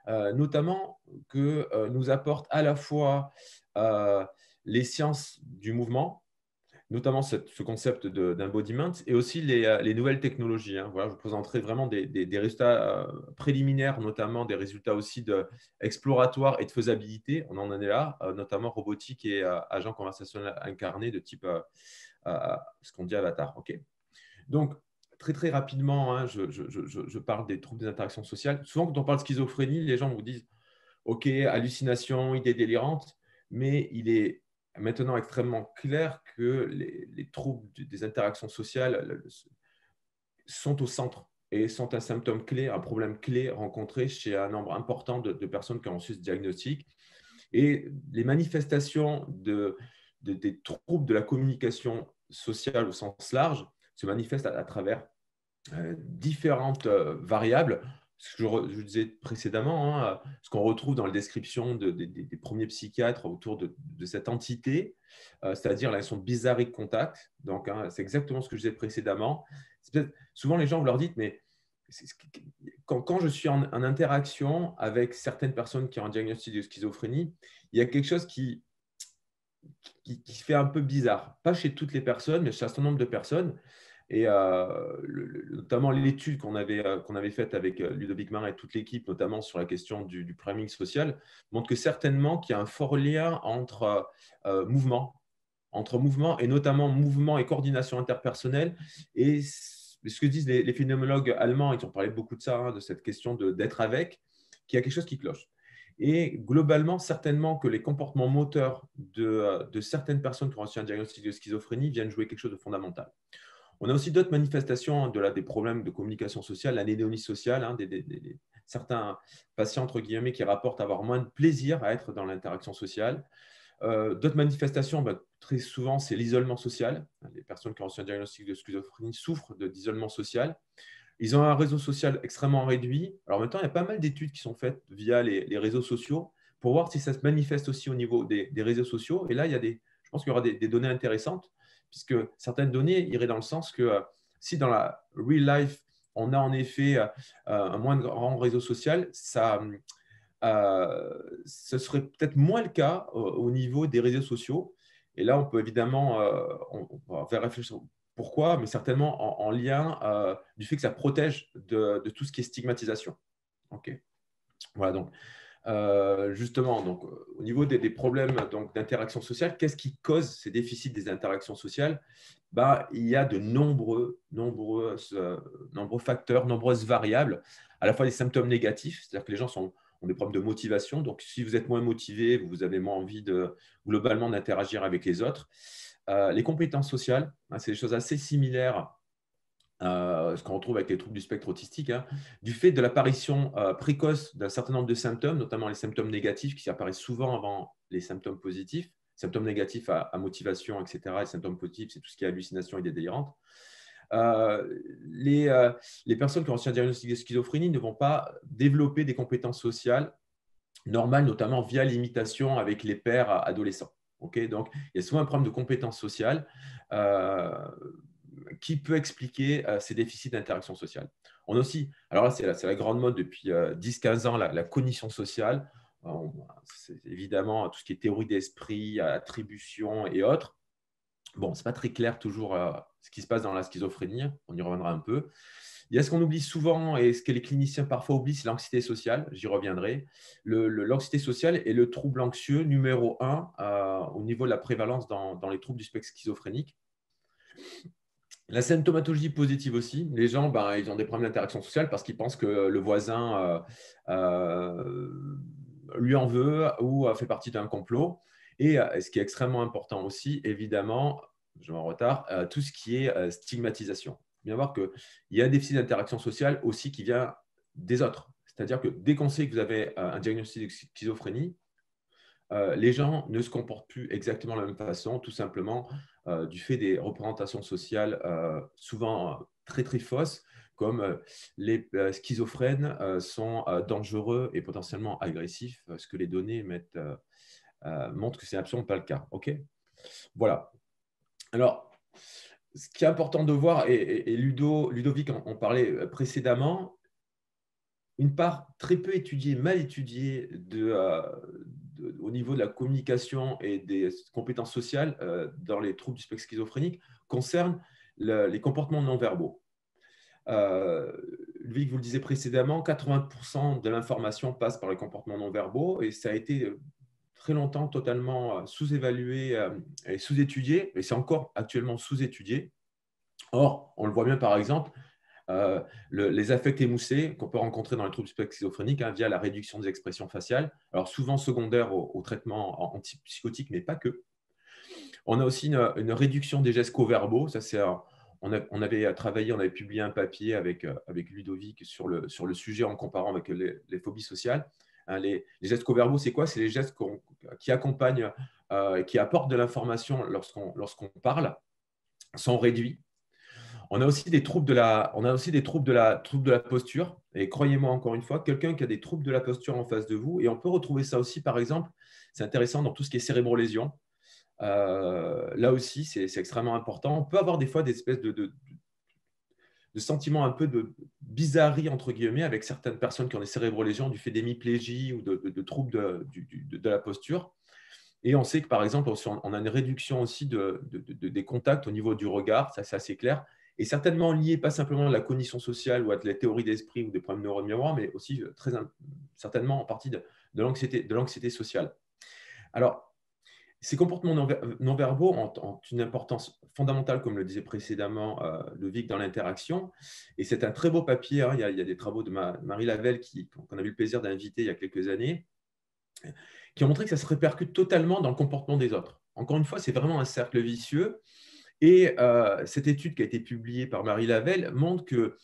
notamment que nous apportent à la fois les sciences du mouvement, notamment ce concept d'embodiment, et aussi les nouvelles technologies. Hein. Voilà, je vous présenterai vraiment des résultats préliminaires, notamment des résultats aussi exploratoires et de faisabilité. On en est là, notamment robotique et agent conversationnel incarné de type ce qu'on dit Avatar. Okay. Donc, très, très rapidement, hein, je parle des troubles des interactions sociales. Souvent, quand on parle de schizophrénie, les gens vous disent « Ok, hallucination, idée délirante », mais il est maintenant extrêmement clair que les troubles des interactions sociales sont au centre et sont un symptôme clé, un problème clé rencontré chez un nombre important de personnes qui ont reçu ce diagnostic. Et les manifestations des troubles de la communication sociale au sens large se manifestent à travers différentes variables. Ce que je disais précédemment, hein, ce qu'on retrouve dans la description des premiers psychiatres autour de cette entité, c'est-à-dire la notion de bizarrerie de contact. Donc, hein, c'est exactement ce que je disais précédemment. Souvent, les gens, vous leur dites, mais quand je suis en interaction avec certaines personnes qui ont un diagnostic de schizophrénie, il y a quelque chose qui fait un peu bizarre. Pas chez toutes les personnes, mais chez un certain nombre de personnes. Et notamment l'étude qu'on avait faite avec Ludovic Marin et toute l'équipe, notamment sur la question du priming social, montre que certainement qu'il y a un fort lien entre mouvement et notamment mouvement et coordination interpersonnelle. Et ce que disent les phénoménologues allemands, ils ont parlé beaucoup de ça, hein, de cette question d'être avec, qu'il y a quelque chose qui cloche. Et globalement, certainement que les comportements moteurs de certaines personnes qui ont reçu un diagnostic de schizophrénie viennent jouer quelque chose de fondamental. On a aussi d'autres manifestations des problèmes de communication sociale, l'anédonie sociale, hein, certains patients, entre guillemets, qui rapportent avoir moins de plaisir à être dans l'interaction sociale. D'autres manifestations, très souvent, c'est l'isolement social. Les personnes qui ont reçu un diagnostic de schizophrénie souffrent d'isolement social. Ils ont un réseau social extrêmement réduit. Alors maintenant, il y a pas mal d'études qui sont faites via les réseaux sociaux pour voir si ça se manifeste aussi au niveau des réseaux sociaux. Et là, je pense qu'il y aura des données intéressantes, puisque certaines données iraient dans le sens que si dans la real life, on a en effet un moins grand réseau social, ce serait peut-être moins le cas au niveau des réseaux sociaux. Et là, on peut évidemment on va réfléchir pourquoi, mais certainement en lien du fait que ça protège de tout ce qui est stigmatisation. Okay. Voilà, donc justement, au niveau des problèmes d'interaction sociale, qu'est-ce qui cause ces déficits des interactions sociales? Il y a de nombreux facteurs, nombreuses variables, à la fois des symptômes négatifs, c'est-à-dire que les gens ont des problèmes de motivation. Donc, si vous êtes moins motivé, vous avez moins envie globalement d'interagir avec les autres. Les compétences sociales, hein, c'est des choses assez similaires ce qu'on retrouve avec les troubles du spectre autistique, hein, du fait de l'apparition précoce d'un certain nombre de symptômes, notamment les symptômes négatifs qui apparaissent souvent avant les symptômes positifs. Symptômes négatifs à motivation, etc. Les symptômes positifs, c'est tout ce qui est hallucination et idée délirante. Les personnes qui ont reçu un diagnostic de schizophrénie ne vont pas développer des compétences sociales normales, notamment via l'imitation avec les pairs adolescents. Okay, donc, il y a souvent un problème de compétences sociales qui peut expliquer ces déficits d'interaction sociale. On a aussi, alors là, c'est la grande mode depuis 10-15 ans, la cognition sociale. C'est évidemment tout ce qui est théorie d'esprit, attribution et autres. Bon, ce n'est pas très clair toujours ce qui se passe dans la schizophrénie, on y reviendra un peu. Il y a ce qu'on oublie souvent et ce que les cliniciens parfois oublient, c'est l'anxiété sociale, j'y reviendrai. L'anxiété sociale est le trouble anxieux numéro 1 au niveau de la prévalence dans les troubles du spectre schizophrénique. La symptomatologie positive aussi, les gens ils ont des problèmes d'interaction sociale parce qu'ils pensent que le voisin lui en veut ou fait partie d'un complot. Et ce qui est extrêmement important aussi, évidemment, je vais en retard, tout ce qui est stigmatisation. Bien voir qu'il y a un déficit d'interaction sociale aussi qui vient des autres. C'est-à-dire que dès qu'on sait que vous avez un diagnostic de schizophrénie, les gens ne se comportent plus exactement de la même façon, tout simplement du fait des représentations sociales souvent très, très fausses, comme les schizophrènes sont dangereux et potentiellement agressifs, ce que les données montrent que ce n'est absolument pas le cas. Okay, voilà. Alors, ce qui est important de voir, et Ludovic en parlait précédemment, une part très peu étudiée, mal étudiée au niveau de la communication et des compétences sociales dans les troubles du spectre schizophrénique concerne les comportements non verbaux. Ludovic vous le disait précédemment, 80% de l'information passe par les comportements non verbaux et ça a été très longtemps totalement sous-évalué et sous-étudié, et c'est encore actuellement sous-étudié. Or, on le voit bien par exemple, les affects émoussés qu'on peut rencontrer dans les troubles spectre schizophréniques via la réduction des expressions faciales, alors souvent secondaire au traitement antipsychotique, mais pas que. On a aussi une réduction des gestes co-verbaux. Ça, on avait travaillé, on avait publié un papier avec Ludovic sur le sujet en comparant avec les phobies sociales. Les gestes co-verbaux, c'est quoi? C'est les gestes qui accompagnent, qui apportent de l'information lorsqu'on parle, sont réduits. On a aussi des troubles de la posture. Et croyez-moi, encore une fois, quelqu'un qui a des troubles de la posture en face de vous, et on peut retrouver ça aussi, par exemple, c'est intéressant dans tout ce qui est cérébrolésion. Là aussi, c'est extrêmement important. On peut avoir des fois des espèces de sentiments un peu de bizarrerie, entre guillemets, avec certaines personnes qui ont des cérébrolésions du fait d'hémiplégie ou de troubles de la posture. Et on sait que, par exemple, on a une réduction aussi des contacts au niveau du regard, ça c'est assez clair, et certainement lié pas simplement à la cognition sociale ou à la théorie d'esprit ou des problèmes de neurones miroirs, mais aussi certainement en partie de l'anxiété sociale. Alors, ces comportements non verbaux ont une importance fondamentale, comme le disait précédemment Ludovic, dans l'interaction. Et c'est un très beau papier. Il y a des travaux de Marie Lavelle qu'on a eu le plaisir d'inviter il y a quelques années, qui ont montré que ça se répercute totalement dans le comportement des autres. Encore une fois, c'est vraiment un cercle vicieux. Et cette étude qui a été publiée par Marie Lavelle montre que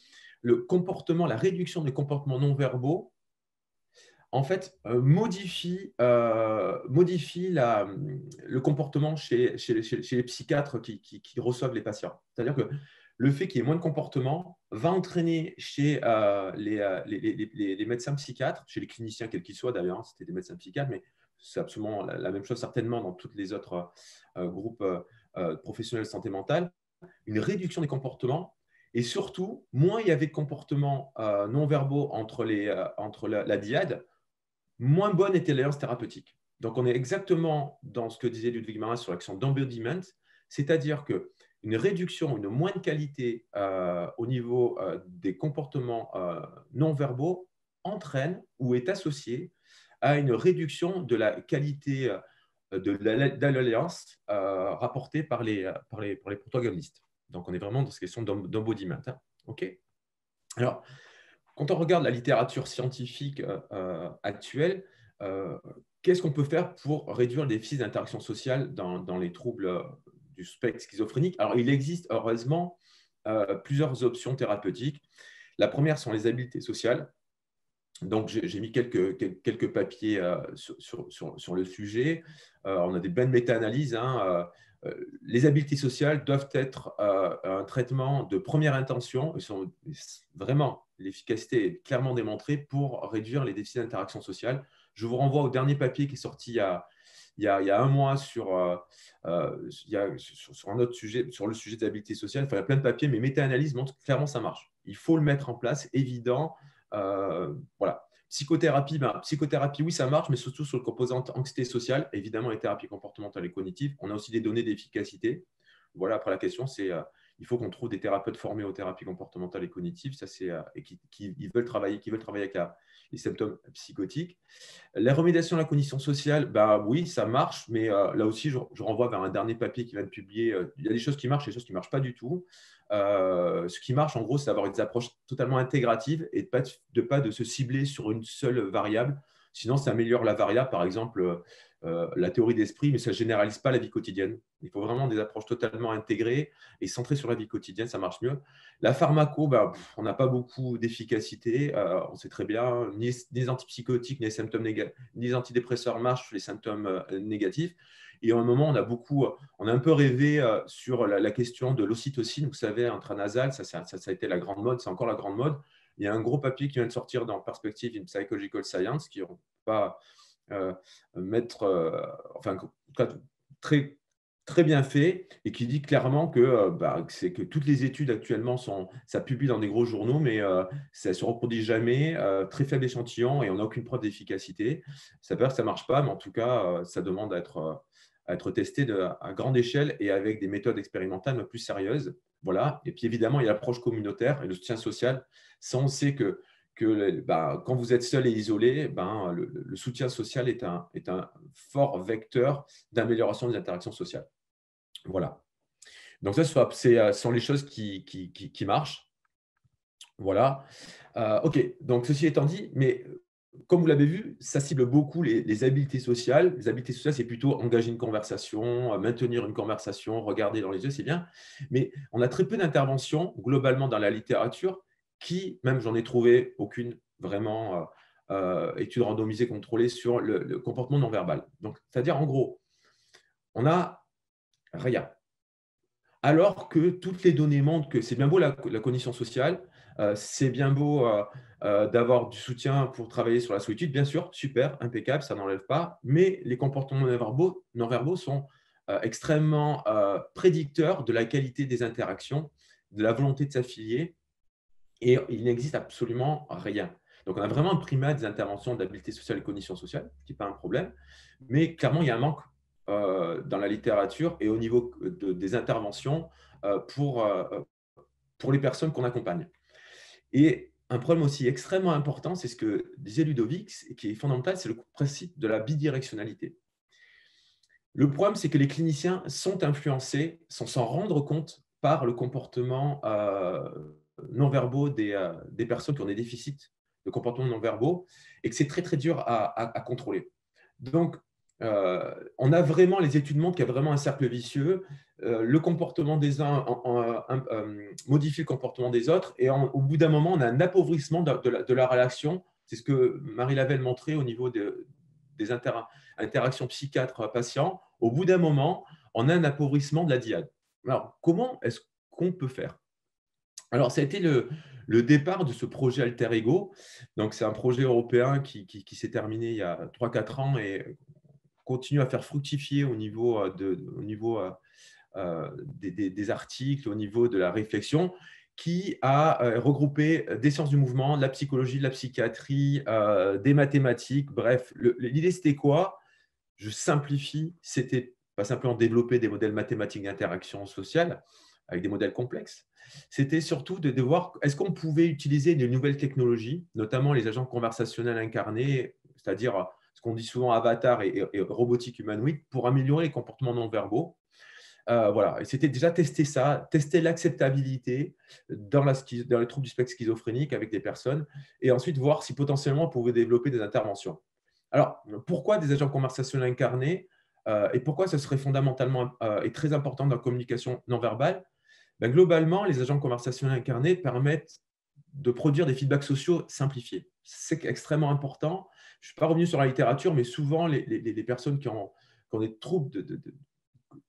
la réduction des comportements non verbaux, en fait, modifie le comportement chez les psychiatres qui reçoivent les patients. C'est-à-dire que le fait qu'il y ait moins de comportement va entraîner chez les médecins psychiatres, chez les cliniciens quels qu'ils soient d'ailleurs, c'était des médecins psychiatres, mais c'est absolument la même chose certainement dans tous les autres groupes professionnels de santé mentale, une réduction des comportements. Et surtout, moins il y avait de comportements non-verbaux entre la dyade, moins bonne était l'alliance thérapeutique. Donc, on est exactement dans ce que disait Ludwig Marin sur l'action d'embodiment, c'est-à-dire qu'une réduction, une moindre qualité au niveau des comportements non-verbaux entraîne ou est associée à une réduction de la qualité de l'alliance rapportée par les protagonistes. Donc, on est vraiment dans cette question d'embodiment. OK ? Alors, quand on regarde la littérature scientifique actuelle, qu'est-ce qu'on peut faire pour réduire le déficit d'interaction sociale dans les troubles du spectre schizophrénique? Alors, il existe heureusement plusieurs options thérapeutiques. La première sont les habiletés sociales. Donc, j'ai mis quelques papiers sur le sujet. On a des bonnes méta-analyses. Les habiletés sociales doivent être un traitement de première intention. Ils sont vraiment, l'efficacité est clairement démontrée pour réduire les déficits d'interaction sociale. Je vous renvoie au dernier papier qui est sorti il y a un mois sur un autre sujet, sur le sujet des habiletés sociales. Enfin, il y a plein de papiers, mais méta-analyse montre que clairement ça marche. Il faut le mettre en place, évident. Voilà. Psychothérapie, oui, ça marche, mais surtout sur le composant anxiété sociale. Évidemment, les thérapies comportementales et cognitives. On a aussi des données d'efficacité. Voilà, après la question, c'est il faut qu'on trouve des thérapeutes formés aux thérapies comportementales et cognitives, ça, et qui veulent travailler avec les symptômes psychotiques. La remédiation à la cognition sociale, bah, oui, ça marche, mais là aussi, je renvoie vers un dernier papier qui vient de publier. Il y a des choses qui marchent et des choses qui ne marchent pas du tout. Ce qui marche, en gros, c'est d'avoir des approches totalement intégratives et de pas se cibler sur une seule variable. Sinon, ça améliore la variable, par exemple, la théorie d'esprit, mais ça ne généralise pas la vie quotidienne. Il faut vraiment des approches totalement intégrées et centrées sur la vie quotidienne, ça marche mieux. La pharmaco, bah, on n'a pas beaucoup d'efficacité. On sait très bien, ni les antipsychotiques, ni les symptômes négatifs, ni les antidépresseurs marchent sur les symptômes négatifs. Et à un moment, on a un peu rêvé sur la question de l'ocytocine, vous savez, intranasale, ça a été la grande mode, c'est encore la grande mode. Il y a un gros papier qui vient de sortir dans Perspective in Psychological Science, qui n'ont pas très, très bien fait et qui dit clairement que toutes les études actuellement ça publie dans des gros journaux, mais ça ne se reproduit jamais, très faible échantillon et on n'a aucune preuve d'efficacité. Ça veut dire que ça ne marche pas, mais en tout cas, ça demande à être testé à grande échelle et avec des méthodes expérimentales plus sérieuses. Voilà. Et puis évidemment, il y a l'approche communautaire et le soutien social. Ça, on sait que quand vous êtes seul et isolé, le soutien social est un fort vecteur d'amélioration des interactions sociales. Voilà. Donc ça, ce sont les choses qui marchent. Voilà. OK. Donc, ceci étant dit, mais comme vous l'avez vu, ça cible beaucoup les habiletés sociales. Les habiletés sociales, c'est plutôt engager une conversation, maintenir une conversation, regarder dans les yeux, c'est bien. Mais on a très peu d'interventions globalement dans la littérature qui, même j'en ai trouvé aucune vraiment étude randomisée contrôlée sur le comportement non verbal. Donc, c'est-à-dire, en gros, on n'a rien. Alors que toutes les données montrent que c'est bien beau la cognition sociale, c'est bien beau d'avoir du soutien pour travailler sur la solitude, bien sûr, super, impeccable, ça n'enlève pas, mais les comportements non verbaux sont extrêmement prédicteurs de la qualité des interactions, de la volonté de s'affilier, et il n'existe absolument rien. Donc, on a vraiment un primat des interventions d'habileté sociale et cognition sociale, ce qui n'est pas un problème, mais clairement, il y a un manque dans la littérature et au niveau des interventions pour les personnes qu'on accompagne. Et un problème aussi extrêmement important, c'est ce que disait Ludovic, qui est fondamental, c'est le principe de la bidirectionnalité. Le problème, c'est que les cliniciens sont influencés sans s'en rendre compte par le comportement non-verbaux des personnes qui ont des déficits de comportement non-verbaux et que c'est très, très dur à contrôler. Donc, on a vraiment, les études montrent qu'il y a vraiment un cercle vicieux. Le comportement des uns modifie le comportement des autres et au bout d'un moment, on a un appauvrissement de la relation. C'est ce que Marie Lavelle montrait au niveau des interactions psychiatre-patient. Au bout d'un moment, on a un appauvrissement de la dyade. Alors, comment est-ce qu'on peut faire? Alors, ça a été le départ de ce projet Alter Ego. Donc, c'est un projet européen qui s'est terminé il y a 3-4 ans et continue à faire fructifier au niveau des articles, au niveau de la réflexion, qui a regroupé des sciences du mouvement, de la psychologie, de la psychiatrie, des mathématiques. Bref, l'idée, c'était quoi? Je simplifie, c'était pas simplement développer des modèles mathématiques d'interaction sociale avec des modèles complexes. C'était surtout de voir est-ce qu'on pouvait utiliser de nouvelles technologies, notamment les agents conversationnels incarnés, c'est-à-dire ce qu'on dit souvent avatar et robotique humanoïde, pour améliorer les comportements non verbaux. Voilà. Et c'était déjà tester ça, tester l'acceptabilité dans les troubles du spectre schizophrénique avec des personnes et ensuite voir si potentiellement on pouvait développer des interventions. Alors, pourquoi des agents conversationnels incarnés et pourquoi ce serait fondamentalement et très important dans la communication non verbale? Globalement, les agents conversationnels incarnés permettent de produire des feedbacks sociaux simplifiés. C'est extrêmement important. Je ne suis pas revenu sur la littérature, mais souvent, les personnes qui ont des troubles,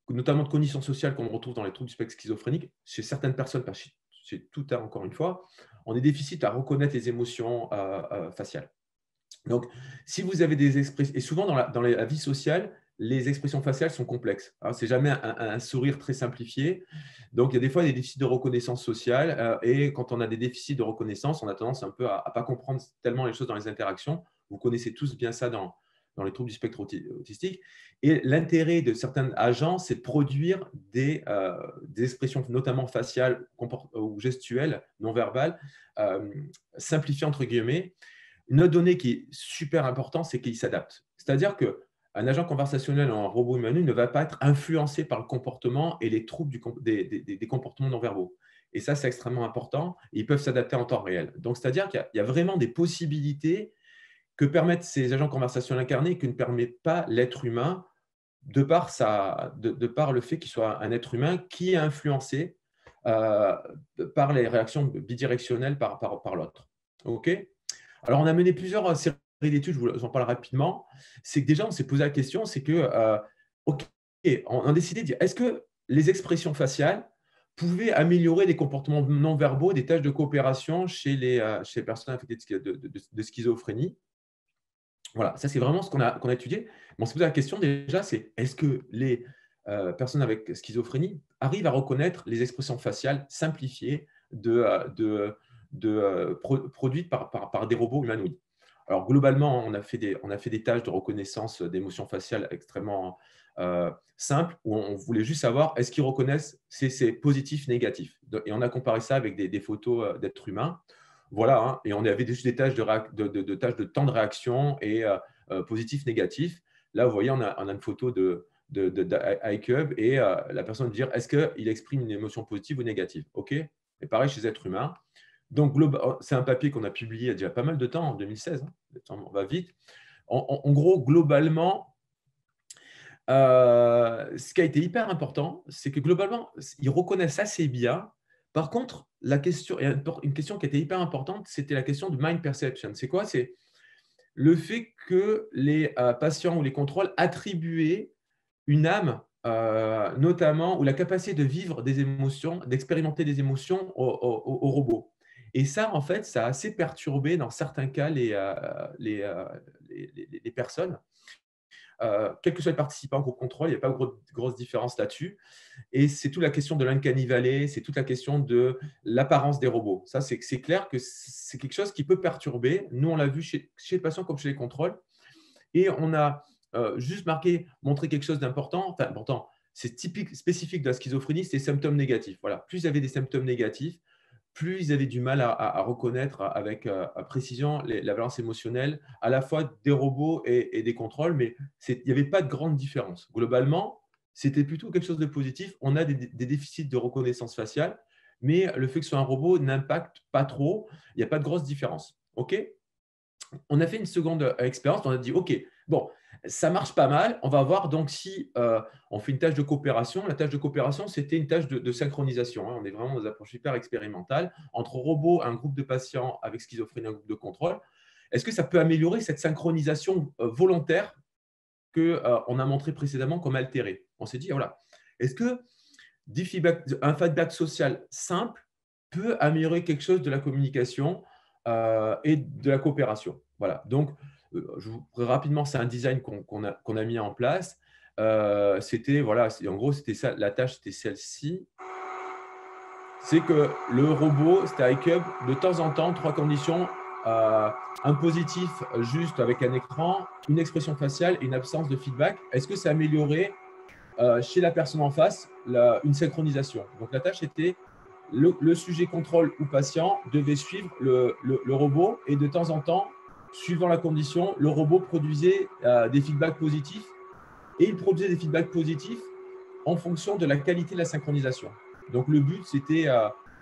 notamment de cognition sociale qu'on retrouve dans les troubles du spectre schizophrénique, chez certaines personnes, chez tout un, encore une fois, ont des déficits à reconnaître les émotions faciales. Donc, si vous avez des expressions, et souvent dans la vie sociale, les expressions faciales sont complexes. Ce n'est jamais un sourire très simplifié. Donc, il y a des fois des déficits de reconnaissance sociale. Et quand on a des déficits de reconnaissance, on a tendance un peu à ne pas comprendre tellement les choses dans les interactions. Vous connaissez tous bien ça dans dans les troubles du spectre autistique. Et l'intérêt de certains agents, c'est de produire des expressions, notamment faciales ou gestuelles, non verbales, simplifiées entre guillemets. Une autre donnée qui est super importante, c'est qu'il s'adapte. C'est-à-dire qu'un agent conversationnel ou un robot humanoïde ne va pas être influencé par le comportement et les troubles des comportements non verbaux. Et ça, c'est extrêmement important. Ils peuvent s'adapter en temps réel. Donc, c'est-à-dire qu'il y a vraiment des possibilités que permettent ces agents conversationnels incarnés que ne permet pas l'être humain de par le fait qu'il soit un être humain qui est influencé par les réactions bidirectionnelles par l'autre. OK ? Alors, on a mené plusieurs séries d'études, je vous en parle rapidement. C'est que déjà, on s'est posé la question, c'est que, OK, on a décidé de dire, est-ce que les expressions faciales pouvaient améliorer des comportements non verbaux, des tâches de coopération chez les personnes affectées de schizophrénie? Voilà, ça c'est vraiment ce qu'on a étudié. Mais on s'est posé la question déjà, c'est est-ce que les personnes avec schizophrénie arrivent à reconnaître les expressions faciales simplifiées produites par des robots humanoïdes? Alors globalement, on a fait des tâches de reconnaissance d'émotions faciales extrêmement simples, où on voulait juste savoir est-ce qu'ils reconnaissent c'est positif, négatif. Et on a comparé ça avec des photos d'êtres humains. Voilà, hein, et on avait des tâches de temps de réaction et positif, négatif. Là, vous voyez, on a une photo d'iCub et la personne va dire est-ce qu'il exprime une émotion positive ou négative? OK. Et pareil chez les êtres humains. Donc, c'est un papier qu'on a publié il y a déjà pas mal de temps, en 2016. Hein. On va vite. En gros, globalement, ce qui a été hyper important, c'est que globalement, ils reconnaissent assez bien. Par contre, une question qui était hyper importante, c'était la question de mind perception. C'est quoi? C'est le fait que les patients ou les contrôles attribuaient une âme, notamment, ou la capacité de vivre des émotions, d'expérimenter des émotions au robot. Et ça, en fait, ça a assez perturbé dans certains cas les personnes. Quel que soit le participant au contrôle, il n'y a pas de grosse différence là-dessus. Et c'est toute la question de l'uncanny valley, c'est toute la question de l'apparence des robots. Ça, c'est clair que c'est quelque chose qui peut perturber. Nous, on l'a vu chez les patients comme chez les contrôles. Et on a juste montré quelque chose d'important. Enfin, important, c'est spécifique de la schizophrénie, c'est les symptômes négatifs. Voilà. Plus il y avait des symptômes négatifs, plus ils avaient du mal à reconnaître avec précision la valence émotionnelle, à la fois des robots et des contrôles, mais il n'y avait pas de grande différence. Globalement, c'était plutôt quelque chose de positif. On a des déficits de reconnaissance faciale, mais le fait que ce soit un robot n'impacte pas trop. Il n'y a pas de grosse différence. OK ? On a fait une seconde expérience. On a dit, OK, bon, ça marche pas mal. On va voir donc si on fait une tâche de coopération. La tâche de coopération, c'était une tâche de synchronisation. Hein. On est vraiment dans des approches hyper expérimentales. Entre robots, un groupe de patients avec schizophrénie, un groupe de contrôle. Est-ce que ça peut améliorer cette synchronisation volontaire qu'on a montré précédemment comme altérée? On s'est dit, voilà, est-ce que un feedback social simple peut améliorer quelque chose de la communication et de la coopération? Voilà. Donc, rapidement, c'est un design qu'on a mis en place. Voilà, en gros, c'était ça. La tâche, c'était celle-ci. C'est que le robot, c'était iCub, de temps en temps, 3 conditions. Un positif juste avec un écran, une expression faciale et une absence de feedback. Est-ce que ça améliorait chez la personne en face une synchronisation? Donc, la tâche était le sujet contrôle ou patient devait suivre le robot et de temps en temps, suivant la condition, le robot produisait des feedbacks positifs et il produisait des feedbacks positifs en fonction de la qualité de la synchronisation. Donc, le but, c'était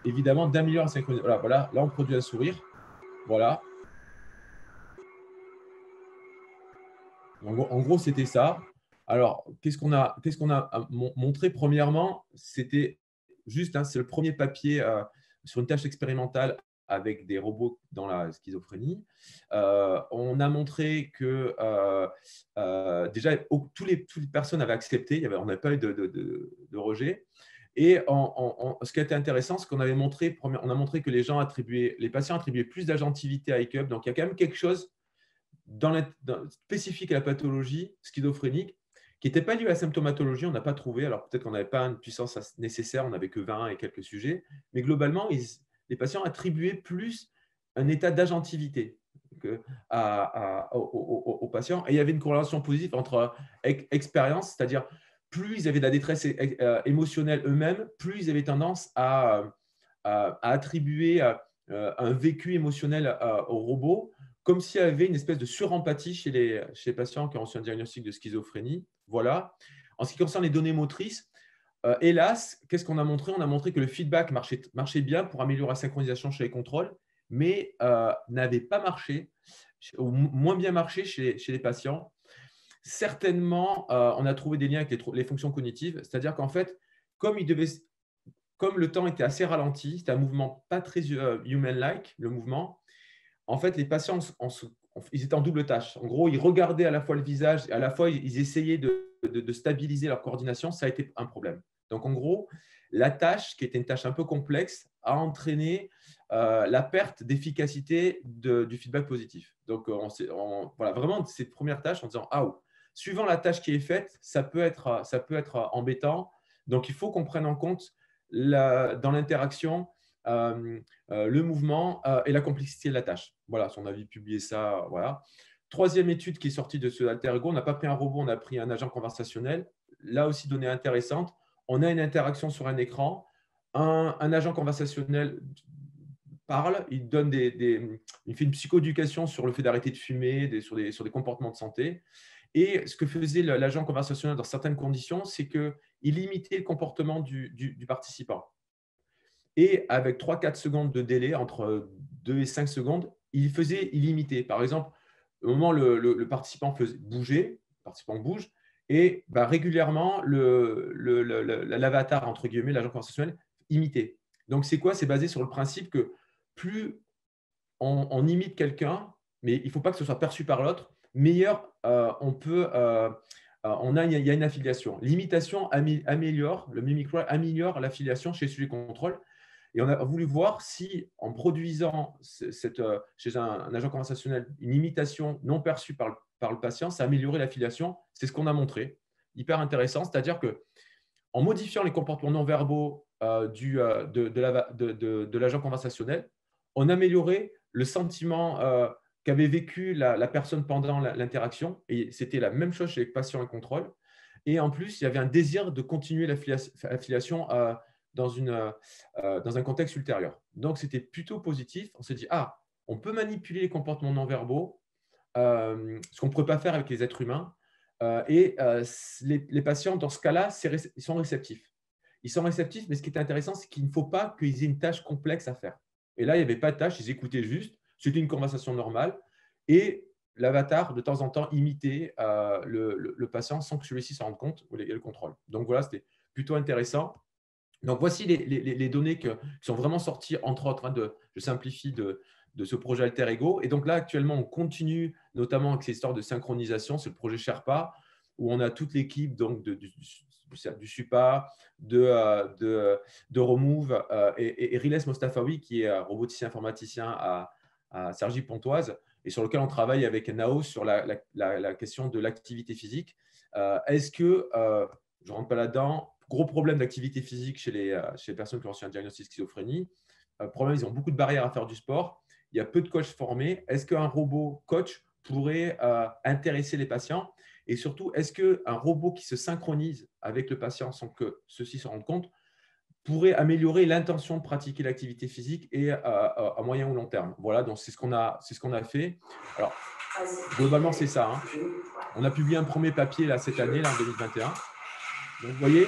évidemment d'améliorer la synchronisation. Voilà, là, on produit un sourire. Voilà. En gros, c'était ça. Alors, qu'est-ce qu'on a montré? Premièrement, c'était juste, hein, c'est le premier papier sur une tâche expérimentale avec des robots dans la schizophrénie. On a montré que déjà, toutes les personnes avaient accepté, on n'avait pas eu de rejet. Et ce qui a été intéressant, c'est qu'on avait montré, on a montré que les patients attribuaient plus d'agentivité à iCub. Donc, il y a quand même quelque chose spécifique à la pathologie schizophrénique qui n'était pas lié à la symptomatologie, on n'a pas trouvé. Alors, peut-être qu'on n'avait pas une puissance nécessaire, on n'avait que 20 et quelques sujets. Mais globalement, les patients attribuaient plus un état d'agentivité. aux patients. Et il y avait une corrélation positive entre expérience, c'est-à-dire plus ils avaient de la détresse émotionnelle eux-mêmes, plus ils avaient tendance à attribuer un vécu émotionnel au robot, comme s'il y avait une espèce de surempathie chez les patients qui ont reçu un diagnostic de schizophrénie. Voilà. En ce qui concerne les données motrices, hélas, qu'est-ce qu'on a montré? On a montré que le feedback marchait bien pour améliorer la synchronisation chez les contrôles, mais n'avait pas marché, ou moins bien marché chez les patients. Certainement, on a trouvé des liens avec les fonctions cognitives, c'est-à-dire qu'en fait, comme le temps était assez ralenti, c'était un mouvement pas très human-like, le mouvement, en fait, les patients, ils étaient en double tâche. En gros, ils regardaient à la fois le visage, et à la fois, ils essayaient de stabiliser leur coordination. Ça a été un problème. Donc, en gros, la tâche, qui était une tâche un peu complexe, a entraîné la perte d'efficacité du feedback positif. Donc, voilà, vraiment, cette première tâche en disant « Ah, suivant la tâche qui est faite, ça peut être embêtant. » Donc, il faut qu'on prenne en compte dans l'interaction le mouvement et la complexité de la tâche. Voilà, on avait publié ça. Voilà. Troisième étude qui est sortie de ce alter ego, on n'a pas pris un robot, on a pris un agent conversationnel. Là aussi, donnée intéressante. On a une interaction sur un écran. Un agent conversationnel parle, il fait une psychoéducation sur le fait d'arrêter de fumer, sur des comportements de santé. Et ce que faisait l'agent conversationnel dans certaines conditions, c'est qu'il imitait le comportement du participant. Et avec 3-4 secondes de délai, entre 2 et 5 secondes, il imitait. Par exemple, au moment où le participant bougeait, le participant bouge, et régulièrement, l'avatar, entre guillemets, l'agent conversationnel, imitait. Donc, c'est quoi? C'est basé sur le principe que plus on imite quelqu'un, mais il ne faut pas que ce soit perçu par l'autre, meilleur il y a une affiliation. L'imitation améliore, le mimicry améliore l'affiliation chez celui qui contrôle. Et on a voulu voir si, en produisant chez un agent conversationnel une imitation non perçue par le patient, ça améliorait l'affiliation. C'est ce qu'on a montré. Hyper intéressant, c'est-à-dire qu'en modifiant les comportements non verbaux de l'agent conversationnel, on améliorait le sentiment qu'avait vécu la personne pendant l'interaction. Et c'était la même chose chez les patients et contrôle. Et en plus, il y avait un désir de continuer l'affiliation dans un contexte ultérieur. Donc, c'était plutôt positif. On s'est dit, on peut manipuler les comportements non verbaux, ce qu'on ne pourrait pas faire avec les êtres humains. Les patients, dans ce cas-là, ils sont réceptifs. Ils sont réceptifs, mais ce qui est intéressant, c'est qu'il ne faut pas qu'ils aient une tâche complexe à faire. Et là, il n'y avait pas de tâche, ils écoutaient juste. C'était une conversation normale. Et l'avatar, de temps en temps, imitait le patient sans que celui-ci s'en rende compte et le contrôle. Donc, voilà, c'était plutôt intéressant. Donc, voici les données qui sont vraiment sorties, entre autres, je simplifie, de ce projet Alter Ego. Et donc là, actuellement, on continue, notamment avec ces histoires de synchronisation. C'est le projet Sherpa, où on a toute l'équipe du SUPA, de Remove et Riles Mostafawi, qui est roboticien informaticien à Cergy-Pontoise, et sur lequel on travaille avec Nao sur la question de l'activité physique. Est-ce que, je ne rentre pas là-dedans, gros problème d'activité physique chez les personnes qui ont reçu un diagnostic de schizophrénie. Problème, ils ont beaucoup de barrières à faire du sport. Il y a peu de coachs formés. Est-ce qu'un robot coach pourrait intéresser les patients? Et surtout, est-ce qu'un robot qui se synchronise avec le patient sans que ceux-ci se rendent compte pourrait améliorer l'intention de pratiquer l'activité physique et à moyen ou long terme? Voilà, donc c'est ce qu'on a fait. Alors, globalement, c'est ça. Hein. On a publié un premier papier là, cette année, là, en 2021. Donc, vous voyez,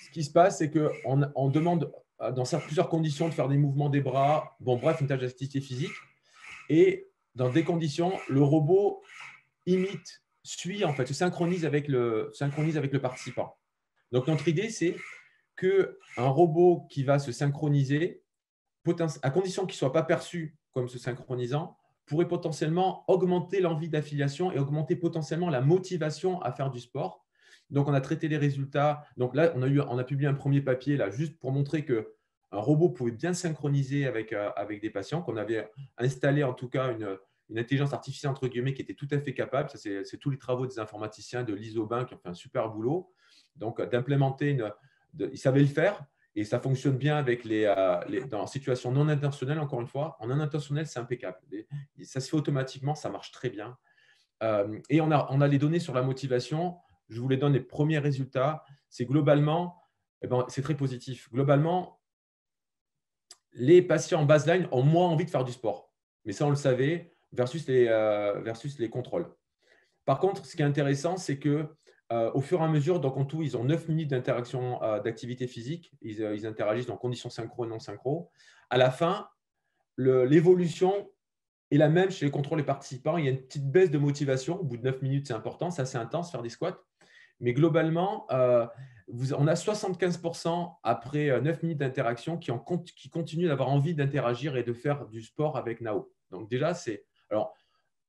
ce qui se passe, c'est qu'on demande dans plusieurs conditions de faire des mouvements des bras, bref, une tâche d'activité physique. Et dans des conditions, le robot imite, suit, en fait, se synchronise avec le participant. Donc, notre idée, c'est qu'un robot qui va se synchroniser, à condition qu'il ne soit pas perçu comme se synchronisant, pourrait potentiellement augmenter l'envie d'affiliation et augmenter potentiellement la motivation à faire du sport. Donc, on a traité les résultats. Donc là, on a publié un premier papier là, juste pour montrer qu'un robot pouvait bien synchroniser avec des patients, qu'on avait installé en tout cas une intelligence artificielle, entre guillemets, qui était tout à fait capable. Ça, c'est tous les travaux des informaticiens de l'ISOBIN qui ont fait un super boulot. Donc, d'implémenter ils savaient le faire. Et ça fonctionne bien avec dans situation non intentionnelle, encore une fois. En non intentionnel, c'est impeccable. Ça se fait automatiquement, ça marche très bien. Et on a les données sur la motivation. Je vous les donne les premiers résultats. C'est globalement, c'est très positif. Globalement, les patients en baseline ont moins envie de faire du sport. Mais ça, on le savait, versus les contrôles. Par contre, ce qui est intéressant, c'est que au fur et à mesure, donc en tout, ils ont 9 minutes d'interaction d'activité physique. Ils interagissent dans conditions synchro et non synchro. À la fin, l'évolution est la même chez les contrôles et participants. Il y a une petite baisse de motivation. Au bout de 9 minutes, c'est important. C'est assez intense, faire des squats. Mais globalement, on a 75% après 9 minutes d'interaction qui continuent d'avoir envie d'interagir et de faire du sport avec Nao. Donc déjà, c'est… Alors,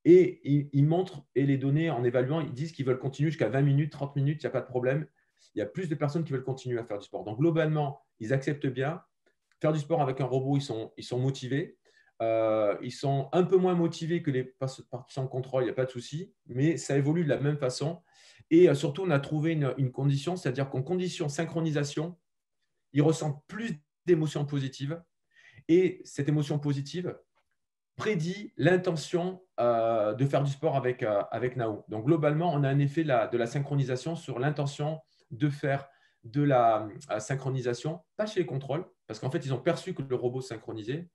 et ils montrent, et les données en évaluant, ils disent qu'ils veulent continuer jusqu'à 20 minutes, 30 minutes, il n'y a pas de problème. Il y a plus de personnes qui veulent continuer à faire du sport. Donc, globalement, ils acceptent bien. Faire du sport avec un robot, ils sont motivés. Ils sont un peu moins motivés que les participants de contrôle, il n'y a pas de souci, mais ça évolue de la même façon. Et surtout, on a trouvé une condition, c'est-à-dire qu'en condition synchronisation, ils ressentent plus d'émotions positives. Et cette émotion positive prédit l'intention de faire du sport avec Nao. Donc, globalement, on a un effet de la synchronisation sur l'intention de faire de la synchronisation, pas chez les contrôles, parce qu'en fait, ils ont perçu que le robot synchronisait,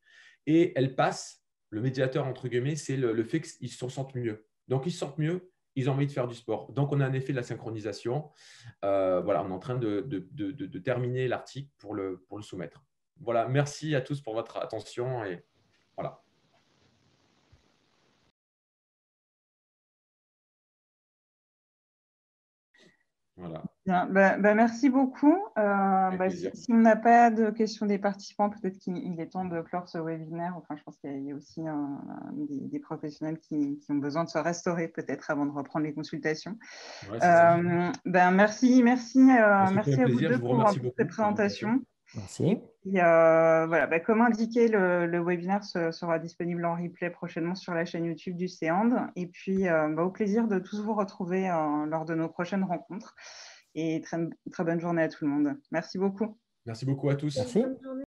et elle passe, le médiateur, entre guillemets, c'est le fait qu'ils se sentent mieux. Donc, ils se sentent mieux, ils ont envie de faire du sport. Donc, on a un effet de la synchronisation. Voilà, on est en train de terminer l'article pour le soumettre. Voilà, merci à tous pour votre attention, et voilà. Voilà. Bien, merci beaucoup. Si on n'a pas de questions des participants, peut-être qu'il est temps de clore ce webinaire. Enfin, je pense qu'il y a aussi des professionnels qui ont besoin de se restaurer peut-être avant de reprendre les consultations. Ouais, merci à vous deux pour cette présentation. Merci. Et puis, voilà, comme indiqué, le webinaire sera disponible en replay prochainement sur la chaîne YouTube du CEAND. Et puis, au plaisir de tous vous retrouver lors de nos prochaines rencontres. Et très bonne journée à tout le monde. Merci beaucoup. Merci beaucoup à tous. Merci.